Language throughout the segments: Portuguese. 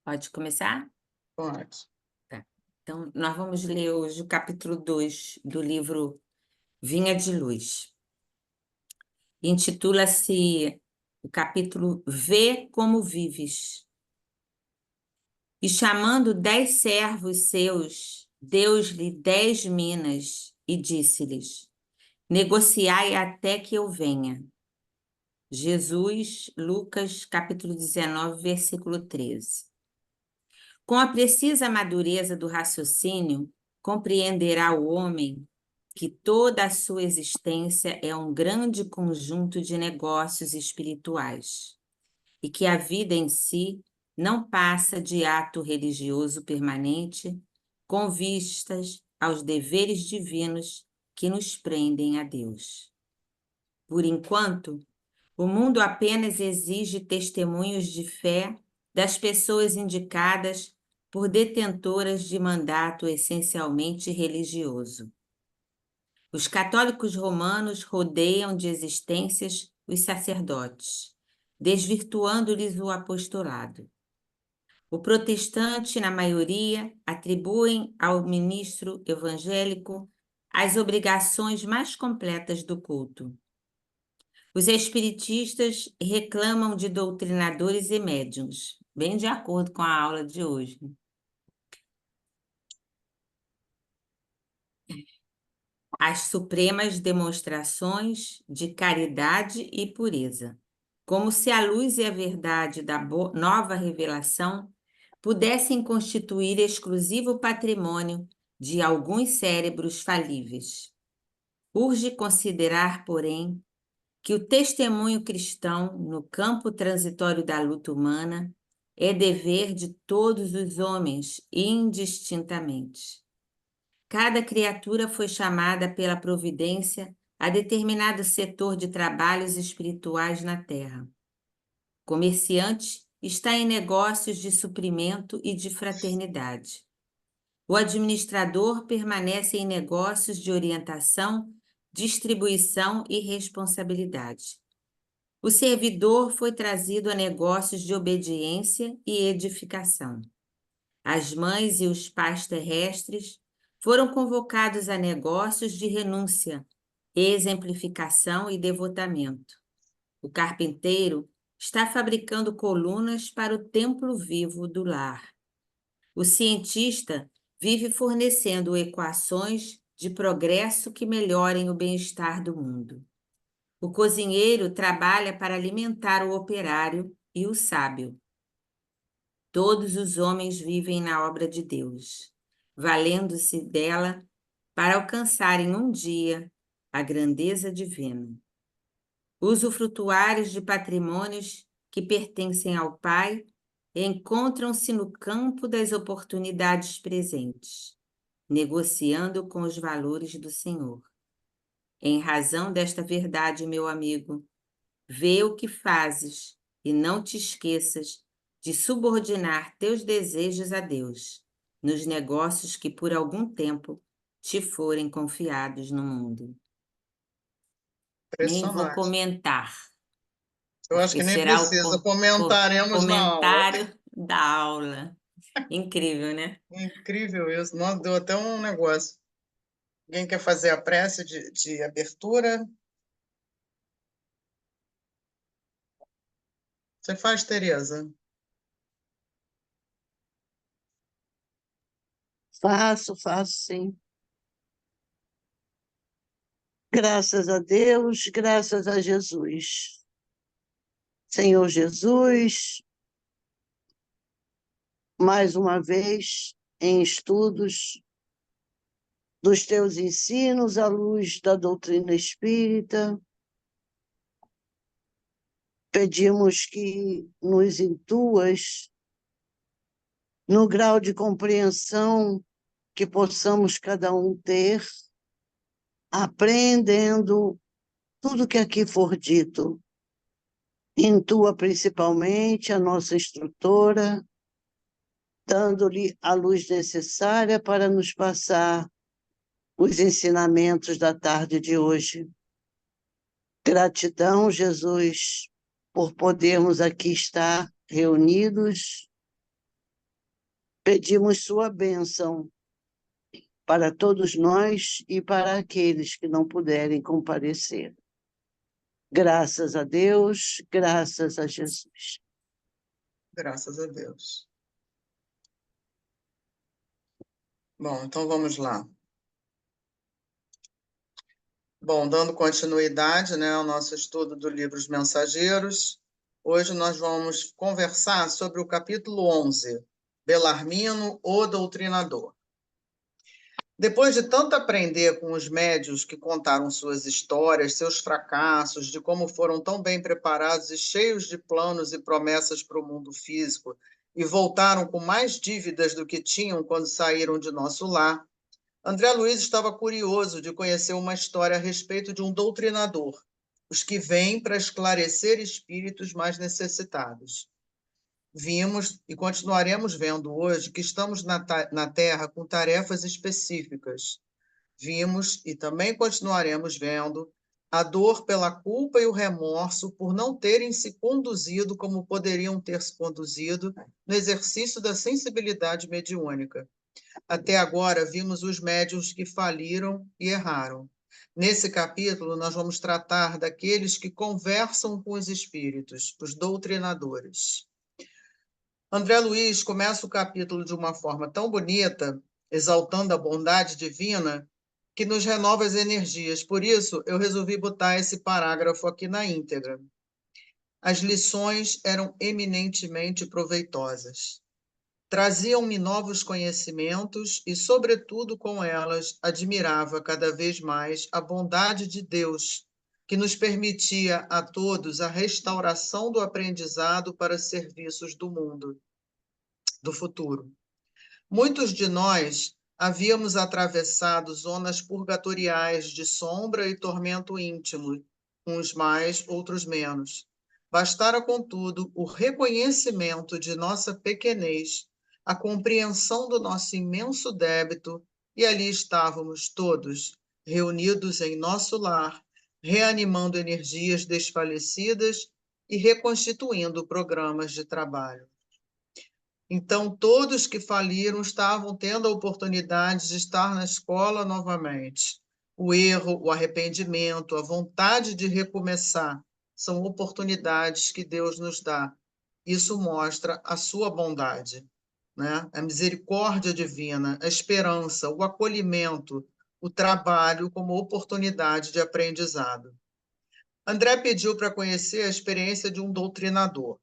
Pode começar? Pode. Tá. Então, nós vamos ler hoje o capítulo 2 do livro Vinha de Luz. Intitula-se o capítulo Vê como Vives. E chamando 10 servos seus, deu-lhe 10 minas e disse-lhes: negociai até que eu venha. Jesus, Lucas, capítulo 19, versículo 13. Com a precisa madureza do raciocínio, compreenderá o homem que toda a sua existência é um grande conjunto de negócios espirituais e que a vida em si não passa de ato religioso permanente com vistas aos deveres divinos que nos prendem a Deus. Por enquanto, o mundo apenas exige testemunhos de fé das pessoas indicadas por detentoras de mandato essencialmente religioso. Os católicos romanos rodeiam de existências os sacerdotes, desvirtuando-lhes o apostolado. O protestante, na maioria, atribuem ao ministro evangélico as obrigações mais completas do culto. Os espiritistas reclamam de doutrinadores e médiuns, bem de acordo com a aula de hoje. As supremas demonstrações de caridade e pureza, como se a luz e a verdade da nova revelação pudessem constituir exclusivo patrimônio de alguns cérebros falíveis. Urge considerar, porém, que o testemunho cristão no campo transitório da luta humana é dever de todos os homens, indistintamente. Cada criatura foi chamada pela providência a determinado setor de trabalhos espirituais na terra. O comerciante está em negócios de suprimento e de fraternidade. O administrador permanece em negócios de orientação, distribuição e responsabilidade. O servidor foi trazido a negócios de obediência e edificação. As mães e os pais terrestres foram convocados a negócios de renúncia, exemplificação e devotamento. O carpinteiro está fabricando colunas para o templo vivo do lar. O cientista vive fornecendo equações de progresso que melhorem o bem-estar do mundo. O cozinheiro trabalha para alimentar o operário e o sábio. Todos os homens vivem na obra de Deus, valendo-se dela para alcançarem um dia a grandeza divina. Usufrutuários de patrimônios que pertencem ao Pai encontram-se no campo das oportunidades presentes, negociando com os valores do Senhor. Em razão desta verdade, meu amigo, vê o que fazes e não te esqueças de subordinar teus desejos a Deus, nos negócios que por algum tempo te forem confiados no mundo. Nem vou Impressionante. comentar, Eu acho porque que nem será precisa, comentaremos na aula. comentário da aula. Incrível, né? Incrível isso. Nossa, deu até um negócio. Alguém quer fazer a prece de abertura? Você faz, Tereza? Faço sim. Graças a Deus, graças a Jesus. Senhor Jesus, mais uma vez em estudos dos teus ensinos à luz da doutrina espírita, pedimos que nos intuas no grau de compreensão que possamos cada um ter, aprendendo tudo que aqui for dito. Intua principalmente a nossa instrutora, dando-lhe a luz necessária para nos passar os ensinamentos da tarde de hoje. Gratidão, Jesus, por podermos aqui estar reunidos Pedimos sua bênção para todos nós e para aqueles que não puderem comparecer. Graças a Deus, graças a Jesus. Graças a Deus. Bom, então vamos lá. Bom, dando continuidade, né, ao nosso estudo do livro Os Mensageiros, hoje nós vamos conversar sobre o capítulo 11, Belarmino, o Doutrinador. Depois de tanto aprender com os médiuns que contaram suas histórias, seus fracassos, de como foram tão bem preparados e cheios de planos e promessas para o mundo físico, e voltaram com mais dívidas do que tinham quando saíram de nosso lar, André Luiz estava curioso de conhecer uma história a respeito de um doutrinador, os que vêm para esclarecer espíritos mais necessitados. Vimos e continuaremos vendo hoje que estamos na Terra com tarefas específicas. Vimos e também continuaremos vendo a dor pela culpa e o remorso por não terem se conduzido como poderiam ter se conduzido no exercício da sensibilidade mediúnica. Até agora, vimos os médiuns que faliram e erraram. Nesse capítulo, nós vamos tratar daqueles que conversam com os espíritos, os doutrinadores. André Luiz começa o capítulo de uma forma tão bonita, exaltando a bondade divina, que nos renova as energias. Por isso, eu resolvi botar esse parágrafo aqui na íntegra. As lições eram eminentemente proveitosas. Traziam-me novos conhecimentos e, sobretudo, com elas, admirava cada vez mais a bondade de Deus, que nos permitia a todos a restauração do aprendizado para serviços do mundo, do futuro. Muitos de nós havíamos atravessado zonas purgatoriais de sombra e tormento íntimo, uns mais, outros menos. Bastara, contudo, o reconhecimento de nossa pequenez, a compreensão do nosso imenso débito, e ali estávamos todos, reunidos em nosso lar, reanimando energias desfalecidas e reconstituindo programas de trabalho. Então, todos que faliram estavam tendo a oportunidade de estar na escola novamente. O erro, o arrependimento, a vontade de recomeçar são oportunidades que Deus nos dá. Isso mostra a sua bondade, né? A misericórdia divina, a esperança, o acolhimento, o trabalho como oportunidade de aprendizado. André pediu para conhecer a experiência de um doutrinador.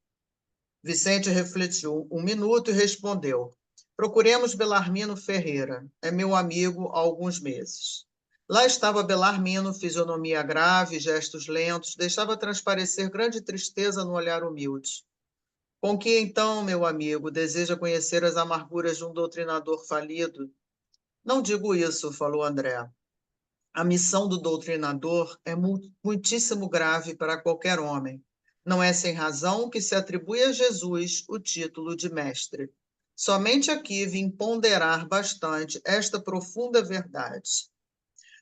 Vicente refletiu um minuto e respondeu: procuremos Belarmino Ferreira. É meu amigo há alguns meses. Lá estava Belarmino, fisionomia grave, gestos lentos, deixava transparecer grande tristeza no olhar humilde. Com que então, meu amigo, deseja conhecer as amarguras de um doutrinador falido? Não digo isso, falou André. A missão do doutrinador é muitíssimo grave para qualquer homem. Não é sem razão que se atribui a Jesus o título de mestre. Somente aqui vim ponderar bastante esta profunda verdade.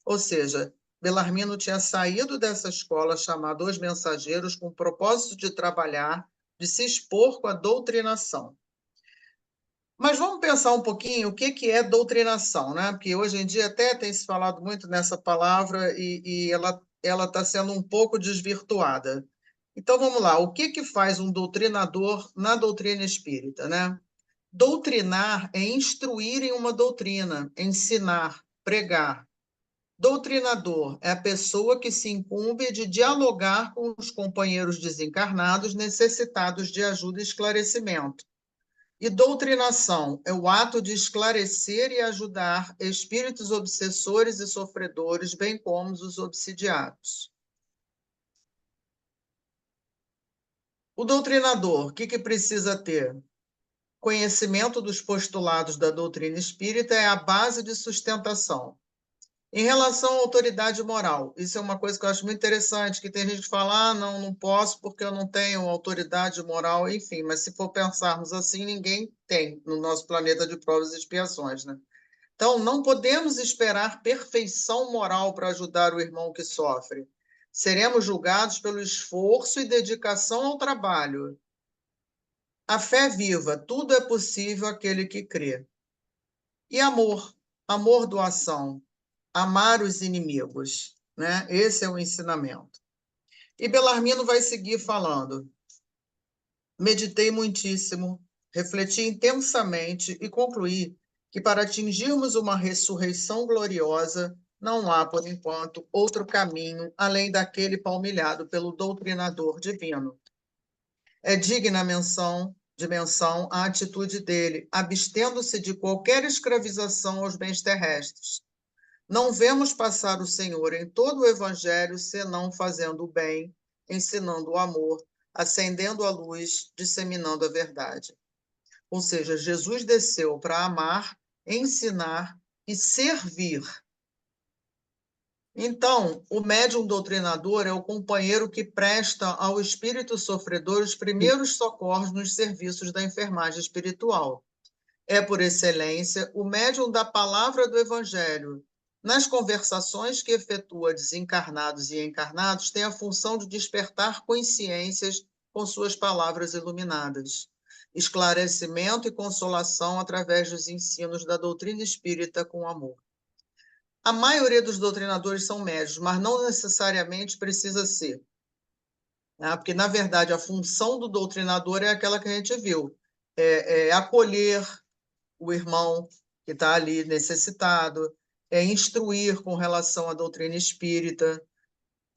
Ou seja, Belarmino tinha saído dessa escola chamada Os Mensageiros com o propósito de trabalhar, de se expor com a doutrinação. Mas vamos pensar um pouquinho o que é doutrinação, né? Porque hoje em dia até tem se falado muito nessa palavra e ela está sendo um pouco desvirtuada. Então vamos lá, o que faz um doutrinador na doutrina espírita, né? Doutrinar é instruir em uma doutrina, ensinar, pregar. Doutrinador é a pessoa que se incumbe de dialogar com os companheiros desencarnados necessitados de ajuda e esclarecimento. E doutrinação é o ato de esclarecer e ajudar espíritos obsessores e sofredores, bem como os obsidiados. O doutrinador, o que precisa ter? Conhecimento dos postulados da doutrina espírita é a base de sustentação. Em relação à autoridade moral, isso é uma coisa que eu acho muito interessante, que tem gente que fala, não posso porque eu não tenho autoridade moral, enfim, mas se for pensarmos assim, ninguém tem no nosso planeta de provas e expiações, né? Então, não podemos esperar perfeição moral para ajudar o irmão que sofre. Seremos julgados pelo esforço e dedicação ao trabalho. A fé viva, tudo é possível àquele que crê. E amor, amor doação, amar os inimigos, né? Esse é o ensinamento. E Belarmino vai seguir falando. Meditei muitíssimo, refleti intensamente e concluí que para atingirmos uma ressurreição gloriosa, não há, por enquanto, outro caminho além daquele palmilhado pelo doutrinador divino. É digna de menção a atitude dele, abstendo-se de qualquer escravização aos bens terrestres. Não vemos passar o Senhor em todo o Evangelho senão fazendo o bem, ensinando o amor, acendendo a luz, disseminando a verdade. Ou seja, Jesus desceu para amar, ensinar e servir. Então, o médium doutrinador é o companheiro que presta ao espírito sofredor os primeiros socorros nos serviços da enfermagem espiritual. É, por excelência, o médium da palavra do Evangelho. Nas conversações que efetua desencarnados e encarnados, tem a função de despertar consciências com suas palavras iluminadas, esclarecimento e consolação através dos ensinos da doutrina espírita com amor. A maioria dos doutrinadores são médios, mas não necessariamente precisa ser, né? Porque, na verdade, a função do doutrinador é aquela que a gente viu, é acolher o irmão que está ali necessitado, é instruir com relação à doutrina espírita,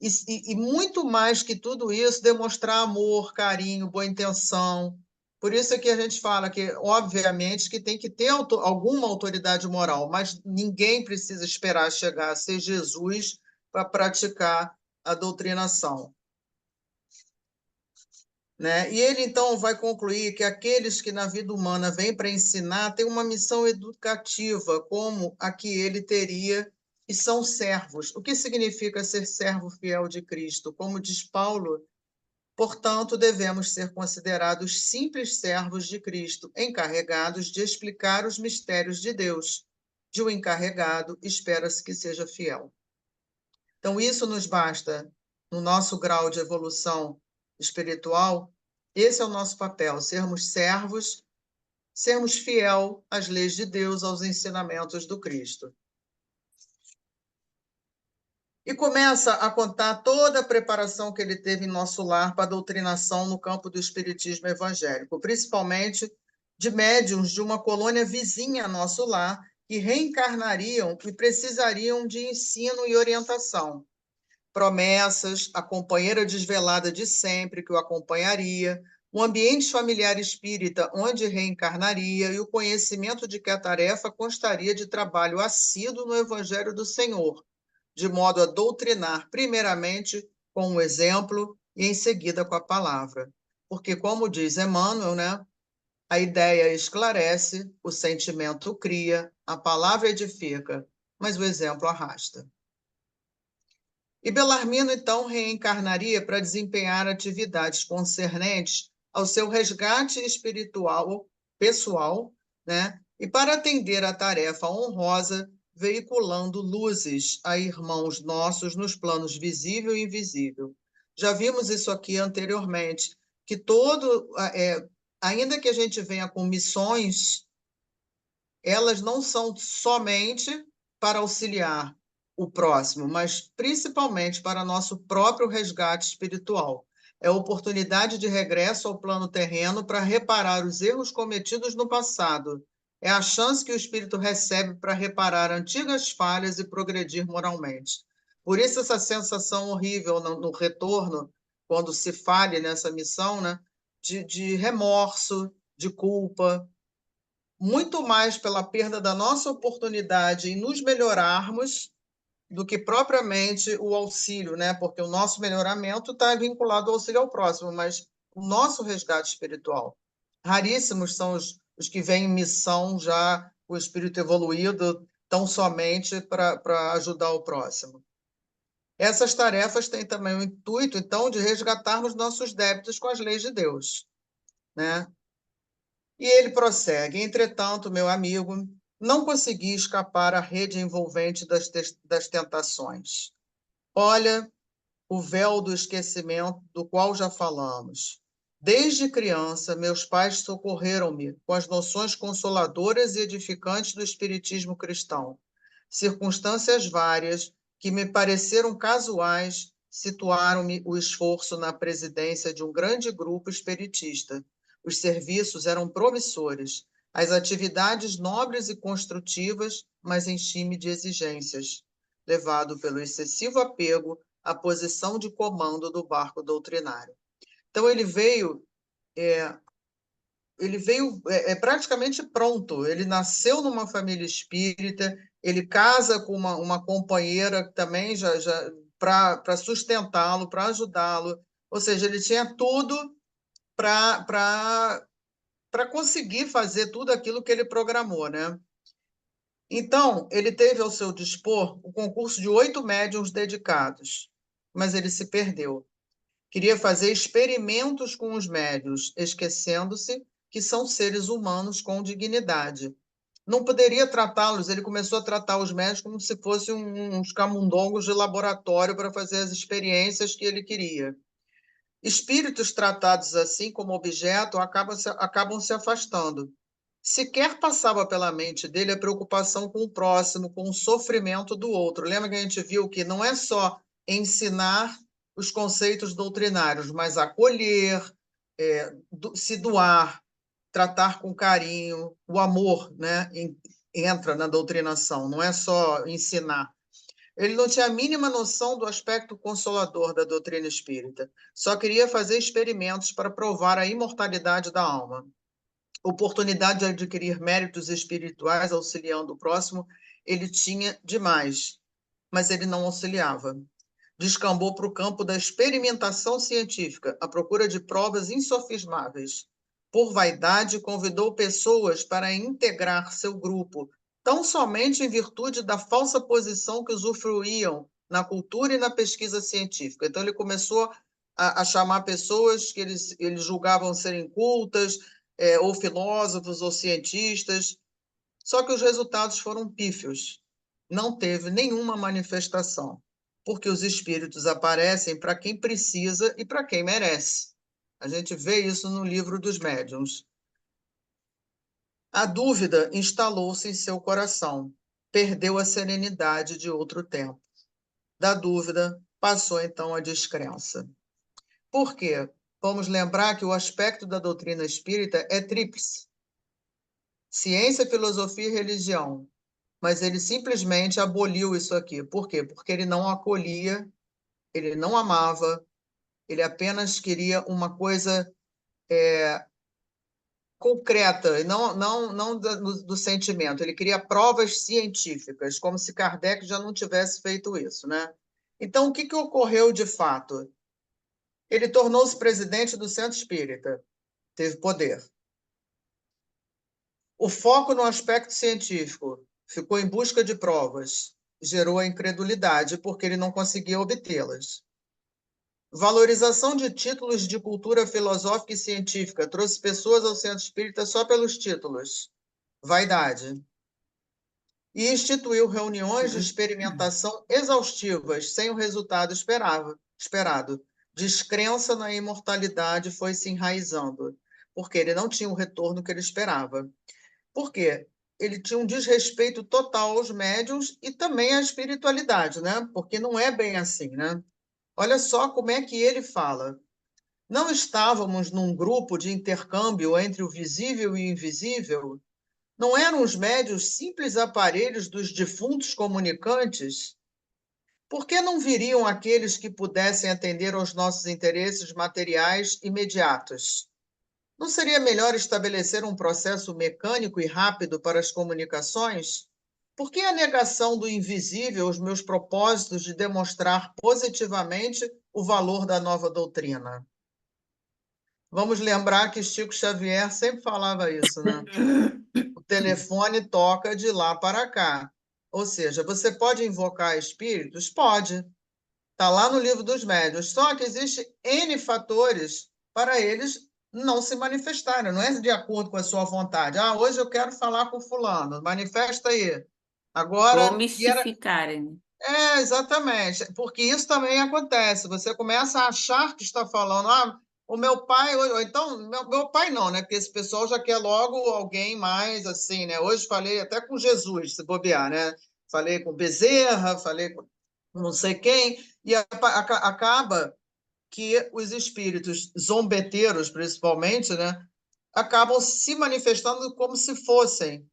e muito mais que tudo isso, demonstrar amor, carinho, boa intenção. Por isso é que a gente fala que, obviamente, que tem que ter alguma autoridade moral, mas ninguém precisa esperar chegar a ser Jesus para praticar a doutrinação. Né? E ele, então, vai concluir que aqueles que na vida humana vêm para ensinar têm uma missão educativa, como a que ele teria, e são servos. O que significa ser servo fiel de Cristo? Como diz Paulo, portanto, devemos ser considerados simples servos de Cristo, encarregados de explicar os mistérios de Deus. De um encarregado, espera-se que seja fiel. Então, isso nos basta no nosso grau de evolução espiritual. Esse é o nosso papel, sermos servos, sermos fiel às leis de Deus, aos ensinamentos do Cristo. E começa a contar toda a preparação que ele teve em nosso lar para a doutrinação no campo do espiritismo evangélico, principalmente de médiuns de uma colônia vizinha a nosso lar, que reencarnariam e precisariam de ensino e orientação. Promessas, a companheira desvelada de sempre que o acompanharia, o ambiente familiar espírita onde reencarnaria e o conhecimento de que a tarefa constaria de trabalho assíduo no Evangelho do Senhor, de modo a doutrinar primeiramente com o exemplo e em seguida com a palavra. Porque, como diz Emmanuel, né, a ideia esclarece, o sentimento cria, a palavra edifica, mas o exemplo arrasta. E Belarmino, então, reencarnaria para desempenhar atividades concernentes ao seu resgate espiritual pessoal, né? E para atender à tarefa honrosa, veiculando luzes a irmãos nossos nos planos visível e invisível. Já vimos isso aqui anteriormente, que ainda que a gente venha com missões, elas não são somente para auxiliar o próximo, mas principalmente para nosso próprio resgate espiritual. É a oportunidade de regresso ao plano terreno para reparar os erros cometidos no passado. É a chance que o espírito recebe para reparar antigas falhas e progredir moralmente. Por isso, essa sensação horrível no retorno, quando se falha nessa missão, né, de remorso, de culpa, muito mais pela perda da nossa oportunidade em nos melhorarmos do que propriamente o auxílio, né? Porque o nosso melhoramento está vinculado ao auxílio ao próximo, mas o nosso resgate espiritual. Raríssimos são os que vêm em missão já o espírito evoluído tão somente para ajudar o próximo. Essas tarefas têm também o intuito, então, de resgatarmos nossos débitos com as leis de Deus, né? E ele prossegue: entretanto, meu amigo, não consegui escapar à rede envolvente das tentações. Olha, o véu do esquecimento do qual já falamos. Desde criança, meus pais socorreram-me com as noções consoladoras e edificantes do espiritismo cristão. Circunstâncias várias, que me pareceram casuais, situaram-me o esforço na presidência de um grande grupo espiritista. Os serviços eram promissores, as atividades nobres e construtivas, mas enchi-me de exigências, levado pelo excessivo apego à posição de comando do barco doutrinário. Então, ele veio praticamente pronto. Ele nasceu numa família espírita, ele casa com uma companheira também já para sustentá-lo, para ajudá-lo. Ou seja, ele tinha tudo para conseguir fazer tudo aquilo que ele programou, né? Então, ele teve ao seu dispor o concurso de 8 médiuns dedicados, mas ele se perdeu. Queria fazer experimentos com os médiuns, esquecendo-se que são seres humanos com dignidade. Não poderia tratá-los, ele começou a tratar os médiuns como se fossem uns camundongos de laboratório para fazer as experiências que ele queria. Espíritos tratados assim como objeto acabam se afastando. Sequer passava pela mente dele a preocupação com o próximo, com o sofrimento do outro. Lembra que a gente viu que não é só ensinar os conceitos doutrinários, mas acolher, se doar, tratar com carinho, o amor, né, entra na doutrinação, não é só ensinar. Ele não tinha a mínima noção do aspecto consolador da doutrina espírita, só queria fazer experimentos para provar a imortalidade da alma. Oportunidade de adquirir méritos espirituais auxiliando o próximo, ele tinha demais, mas ele não auxiliava. Descambou para o campo da experimentação científica, à procura de provas insofismáveis. Por vaidade, convidou pessoas para integrar seu grupo, tão somente em virtude da falsa posição que usufruíam na cultura e na pesquisa científica. Então, ele começou a chamar pessoas que eles julgavam serem cultas, ou filósofos, ou cientistas, só que os resultados foram pífios. Não teve nenhuma manifestação, porque os espíritos aparecem para quem precisa e para quem merece. A gente vê isso no livro dos médiuns. A dúvida instalou-se em seu coração, perdeu a serenidade de outro tempo. Da dúvida, passou então a descrença. Por quê? Vamos lembrar que o aspecto da doutrina espírita é tríplice: ciência, filosofia e religião. Mas ele simplesmente aboliu isso aqui. Por quê? Porque ele não acolhia, ele não amava, ele apenas queria uma coisa concreta, e não do sentimento. Ele queria provas científicas, como se Kardec já não tivesse feito isso, né? Então, o que ocorreu de fato? Ele tornou-se presidente do Centro Espírita, teve poder. O foco no aspecto científico ficou em busca de provas, gerou a incredulidade porque ele não conseguia obtê-las. Valorização de títulos de cultura filosófica e científica trouxe pessoas ao centro espírita só pelos títulos. Vaidade. E instituiu reuniões de experimentação exaustivas, sem o resultado esperado. Descrença na imortalidade foi se enraizando, porque ele não tinha o retorno que ele esperava. Por quê? Ele tinha um desrespeito total aos médiuns e também à espiritualidade, né? Porque não é bem assim, né? Olha só como é que ele fala. Não estávamos num grupo de intercâmbio entre o visível e o invisível? Não eram os médiuns simples aparelhos dos defuntos comunicantes? Por que não viriam aqueles que pudessem atender aos nossos interesses materiais imediatos? Não seria melhor estabelecer um processo mecânico e rápido para as comunicações? Por que a negação do invisível aos meus propósitos de demonstrar positivamente o valor da nova doutrina? Vamos lembrar que Chico Xavier sempre falava isso, né? O telefone toca de lá para cá. Ou seja, você pode invocar espíritos? Pode. Está lá no livro dos médiuns. Só que existem N fatores para eles não se manifestarem. Não é de acordo com a sua vontade. Ah, hoje eu quero falar com fulano. Manifesta aí. Ou Agora, mistificarem. exatamente. Porque isso também acontece. Você começa a achar que está falando, O meu pai, ou então, meu pai não, né? Porque esse pessoal já quer logo alguém mais assim, né? Hoje falei até com Jesus, se bobear, né? Falei com Bezerra, falei com não sei quem, e acaba que os espíritos zombeteiros, principalmente, né? Acabam se manifestando como se fossem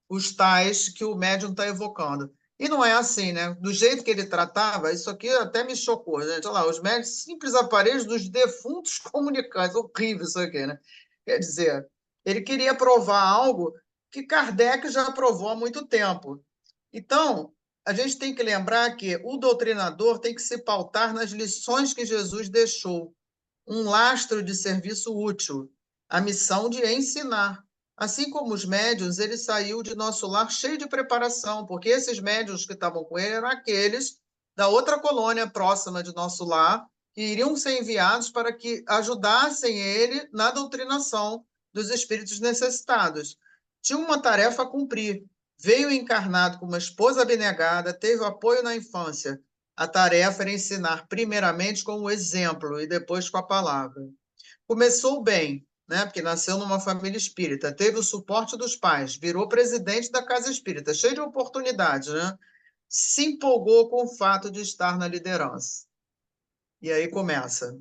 os tais que o médium está evocando. E não é assim, né? Do jeito que ele tratava, isso aqui até me chocou, gente. Olha lá, os médios, simples aparelhos dos defuntos comunicantes. Horrível isso aqui, né? Quer dizer, ele queria provar algo que Kardec já provou há muito tempo. Então, a gente tem que lembrar que o doutrinador tem que se pautar nas lições que Jesus deixou, um lastro de serviço útil, a missão de ensinar. Assim como os médiuns, ele saiu de nosso lar cheio de preparação, porque esses médiuns que estavam com ele eram aqueles da outra colônia próxima de nosso lar, que iriam ser enviados para que ajudassem ele na doutrinação dos espíritos necessitados. Tinha uma tarefa a cumprir. Veio encarnado com uma esposa abnegada, teve apoio na infância, a tarefa era ensinar primeiramente com o exemplo e depois com a palavra. Começou bem, né? Porque nasceu numa família espírita, teve o suporte dos pais, virou presidente da casa espírita, cheio de oportunidades, né? Se empolgou com o fato de estar na liderança. E aí começa.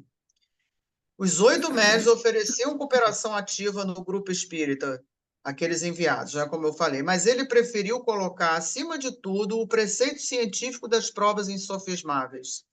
Os 8 médios ofereciam cooperação ativa no grupo espírita, aqueles enviados, né, como eu falei, mas ele preferiu colocar, acima de tudo, o preceito científico das provas insofismáveis.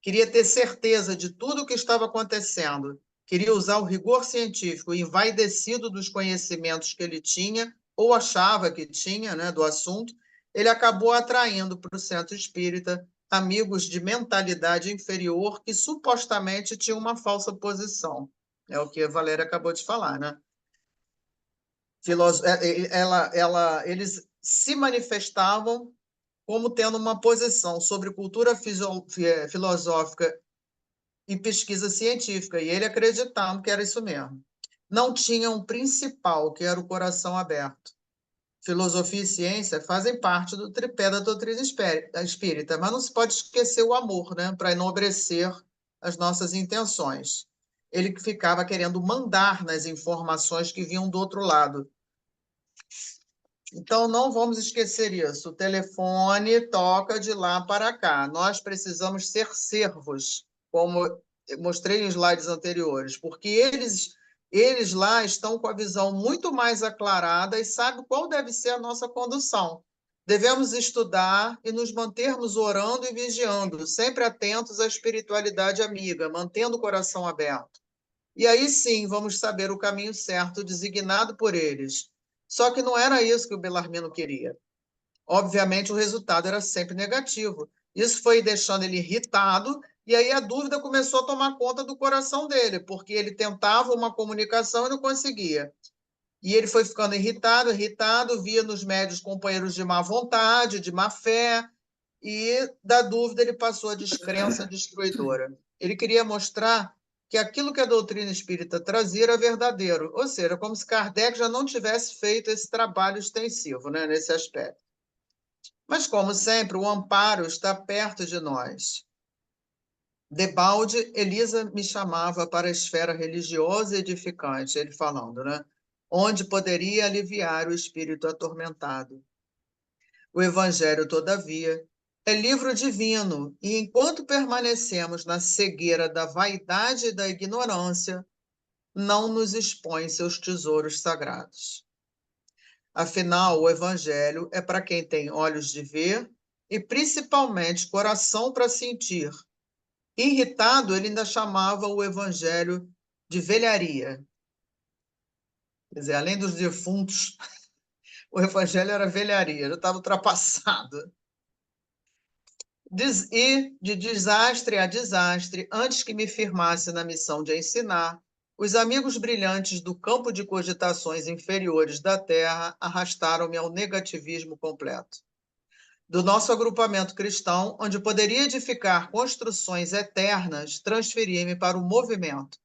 Queria ter certeza de tudo o que estava acontecendo, queria usar o rigor científico envaidecido dos conhecimentos que ele tinha, ou achava que tinha, né, do assunto. Ele acabou atraindo para o centro espírita amigos de mentalidade inferior que supostamente tinham uma falsa posição. É o que a Valéria acabou de falar, né? Eles se manifestavam como tendo uma posição sobre cultura filosófica e pesquisa científica, e ele acreditava que era isso mesmo. Não tinha um principal, que era o coração aberto. Filosofia e ciência fazem parte do tripé da doutrina espírita, mas não se pode esquecer o amor, né, para enobrecer as nossas intenções. Ele ficava querendo mandar nas informações que vinham do outro lado. Então, não vamos esquecer isso. O telefone toca de lá para cá. Nós precisamos ser servos, como eu mostrei em slides anteriores, porque eles lá estão com a visão muito mais aclarada e sabem qual deve ser a nossa condução. Devemos estudar e nos mantermos orando e vigiando, sempre atentos à espiritualidade amiga, mantendo o coração aberto. E aí sim vamos saber o caminho certo designado por eles. Só que não era isso que o Belarmino queria. Obviamente, o resultado era sempre negativo. Isso foi deixando ele irritado, e aí a dúvida começou a tomar conta do coração dele, porque ele tentava uma comunicação e não conseguia. E ele foi ficando irritado, via nos médios companheiros de má vontade, de má fé, e da dúvida ele passou à descrença destruidora. Ele queria mostrar que aquilo que a doutrina espírita trazia era verdadeiro, ou seja, como se Kardec já não tivesse feito esse trabalho extensivo, né, nesse aspecto. Mas, como sempre, o amparo está perto de nós. Debalde, Elisa me chamava para a esfera religiosa e edificante, ele falando, né? Onde poderia aliviar o espírito atormentado. O Evangelho, todavia, é livro divino, e enquanto permanecemos na cegueira da vaidade e da ignorância, não nos expõe seus tesouros sagrados. Afinal, o Evangelho é para quem tem olhos de ver e, principalmente, coração para sentir. Irritado, ele ainda chamava o Evangelho de velharia. Quer dizer, além dos defuntos, o Evangelho era velharia, já estava ultrapassado. E de desastre a desastre, antes que me firmasse na missão de ensinar, os amigos brilhantes do campo de cogitações inferiores da Terra arrastaram-me ao negativismo completo. Do nosso agrupamento cristão, onde poderia edificar construções eternas, transferi-me para o movimento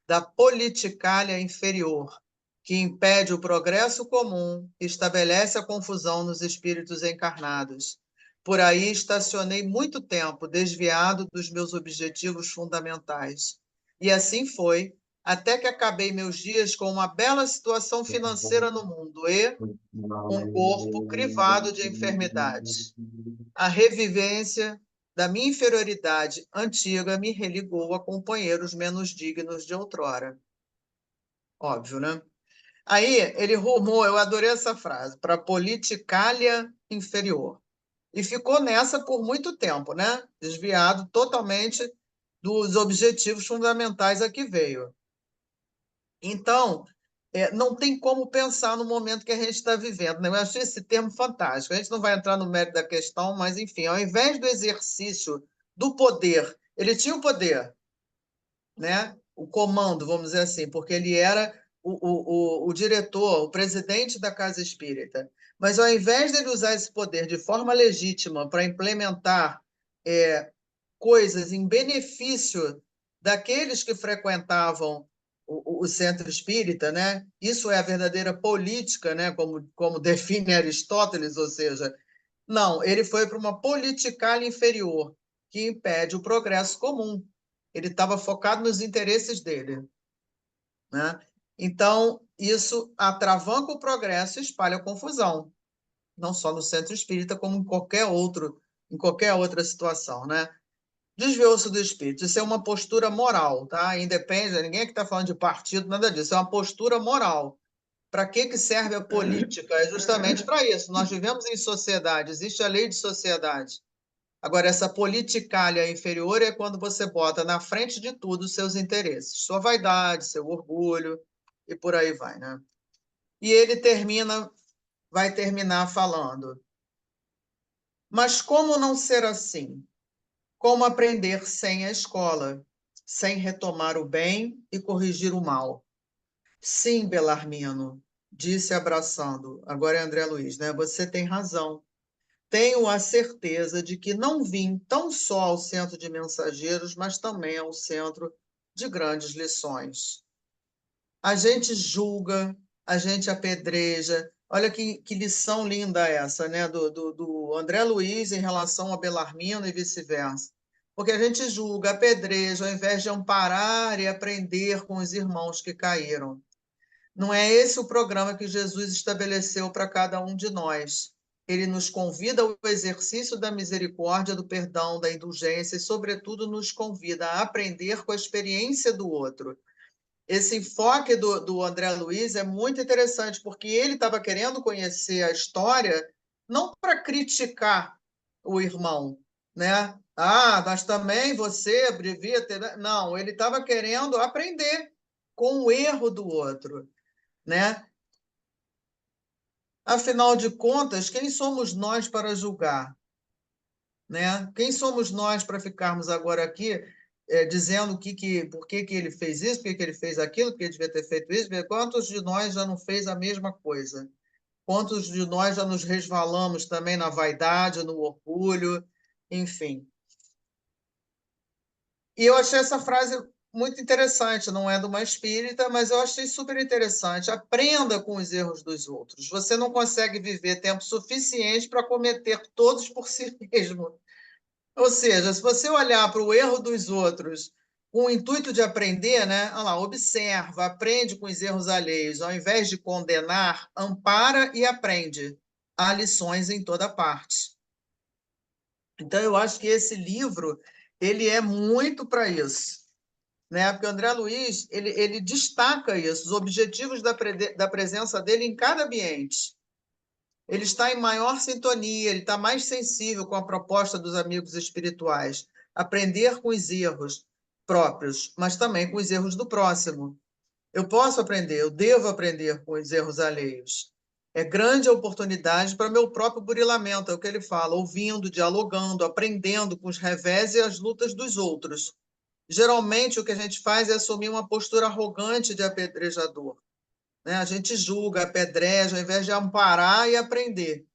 da politicalha inferior, que impede o progresso comum e estabelece a confusão nos espíritos encarnados. Por aí estacionei muito tempo, desviado dos meus objetivos fundamentais. E assim foi até que acabei meus dias com uma bela situação financeira no mundo e um corpo crivado de enfermidade. A revivência da minha inferioridade antiga me religou a companheiros menos dignos de outrora. Óbvio, né? Aí ele rumou, eu adorei essa frase, para a politicália inferior. E ficou nessa por muito tempo, né? Desviado totalmente dos objetivos fundamentais a que veio. Então, não tem como pensar no momento que a gente está vivendo, né? Eu achei esse termo fantástico. A gente não vai entrar no mérito da questão, mas, enfim, ao invés do exercício do poder, ele tinha o poder, né? O comando, vamos dizer assim, porque ele era o diretor, o presidente da Casa Espírita. Mas, ao invés dele usar esse poder de forma legítima para implementar coisas em benefício daqueles que frequentavam o centro espírita, né? Isso é a verdadeira política, né? Como define Aristóteles, ou seja, não, ele foi para uma politicália inferior, que impede o progresso comum. Ele estava focado nos interesses dele, né? Então, isso atravanca o progresso e espalha a confusão, não só no centro espírita, como em qualquer outra situação, né? Desviou-se do espírito. Isso é uma postura moral, tá? Independe, ninguém aqui está falando de partido, nada disso. É uma postura moral. Para que serve a política? É justamente para isso. Nós vivemos em sociedade, existe a lei de sociedade. Agora, essa politicália inferior é quando você bota na frente de tudo os seus interesses, sua vaidade, seu orgulho, e por aí vai, né? E ele vai terminar falando: mas como não ser assim? Como aprender sem a escola, sem retomar o bem e corrigir o mal? Sim, Belarmino, disse abraçando. Agora é André Luiz, né? Você tem razão. Tenho a certeza de que não vim tão só ao centro de mensageiros, mas também ao centro de grandes lições. A gente julga, a gente apedreja. Olha que lição linda essa, né? Do André Luiz em relação a Belarmino e vice-versa. Porque a gente julga, apedreja, ao invés de amparar e aprender com os irmãos que caíram. Não é esse o programa que Jesus estabeleceu para cada um de nós. Ele nos convida ao exercício da misericórdia, do perdão, da indulgência e, sobretudo, nos convida a aprender com a experiência do outro. Esse enfoque do André Luiz é muito interessante, porque ele estava querendo conhecer a história não para criticar o irmão, né? Ah, mas também você devia ter. Não, ele estava querendo aprender com o erro do outro, né? Afinal de contas, quem somos nós para julgar, né? Quem somos nós para ficarmos agora aqui dizendo por que ele fez isso, por que ele fez aquilo, por que ele devia ter feito isso? Quantos de nós já não fez a mesma coisa? Quantos de nós já nos resvalamos também na vaidade, no orgulho, enfim. E eu achei essa frase muito interessante, não é de uma espírita, mas eu achei super interessante. Aprenda com os erros dos outros. Você não consegue viver tempo suficiente para cometer todos por si mesmo. Ou seja, se você olhar para o erro dos outros com o intuito de aprender, né? Olha lá, observa, aprende com os erros alheios, ao invés de condenar, ampara e aprende. Há lições em toda parte. Então, eu acho que esse livro ele é muito para isso, né? Porque o André Luiz ele destaca isso, os objetivos da presença dele em cada ambiente. Ele está em maior sintonia, ele está mais sensível com a proposta dos amigos espirituais. Aprender com os erros próprios, mas também com os erros do próximo. Eu posso aprender, eu devo aprender com os erros alheios. É grande a oportunidade para meu próprio burilamento, é o que ele fala, ouvindo, dialogando, aprendendo com os revés e as lutas dos outros. Geralmente, o que a gente faz é assumir uma postura arrogante de apedrejador, né? A gente julga, apedreja, ao invés de amparar e aprender.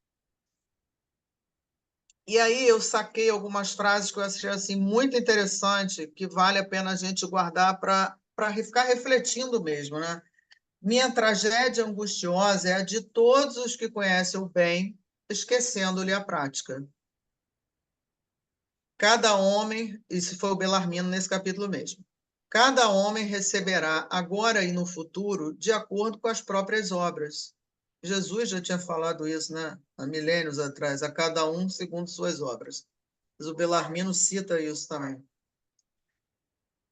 E aí eu saquei algumas frases que eu achei assim, muito interessante, que vale a pena a gente guardar para ficar refletindo mesmo, né? Minha tragédia angustiosa é a de todos os que conhecem o bem, esquecendo-lhe a prática. Cada homem, isso foi o Belarmino nesse capítulo mesmo, Cada homem receberá agora e no futuro de acordo com as próprias obras. Jesus já tinha falado isso, né? Há milênios atrás, a cada um segundo suas obras. Mas o Belarmino cita isso também.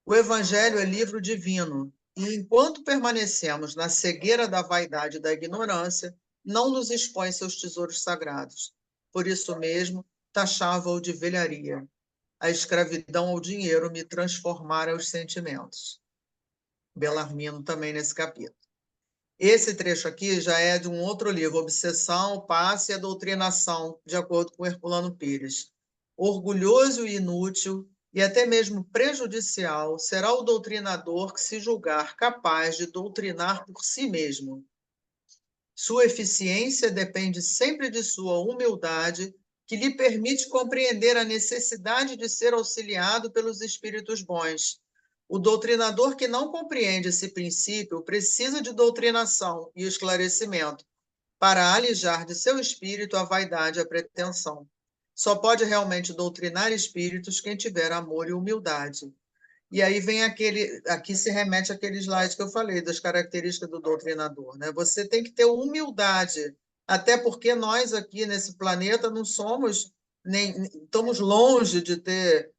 O Evangelho é livro divino, e enquanto permanecemos na cegueira da vaidade e da ignorância, não nos expõe seus tesouros sagrados. Por isso mesmo, taxava-o de velharia. A escravidão ao dinheiro me transformara os sentimentos. Belarmino também nesse capítulo. Esse trecho aqui já é de um outro livro, Obsessão, Passe e a Doutrinação, de acordo com Herculano Pires. Orgulhoso e inútil, e até mesmo prejudicial, será o doutrinador que se julgar capaz de doutrinar por si mesmo. Sua eficiência depende sempre de sua humildade, que lhe permite compreender a necessidade de ser auxiliado pelos espíritos bons. O doutrinador que não compreende esse princípio precisa de doutrinação e esclarecimento para alijar de seu espírito a vaidade e a pretensão. Só pode realmente doutrinar espíritos quem tiver amor e humildade. E aí vem aqui se remete àquele slide que eu falei, das características do doutrinador, né? Você tem que ter humildade, até porque nós aqui nesse planeta não somos, nem estamos longe de ter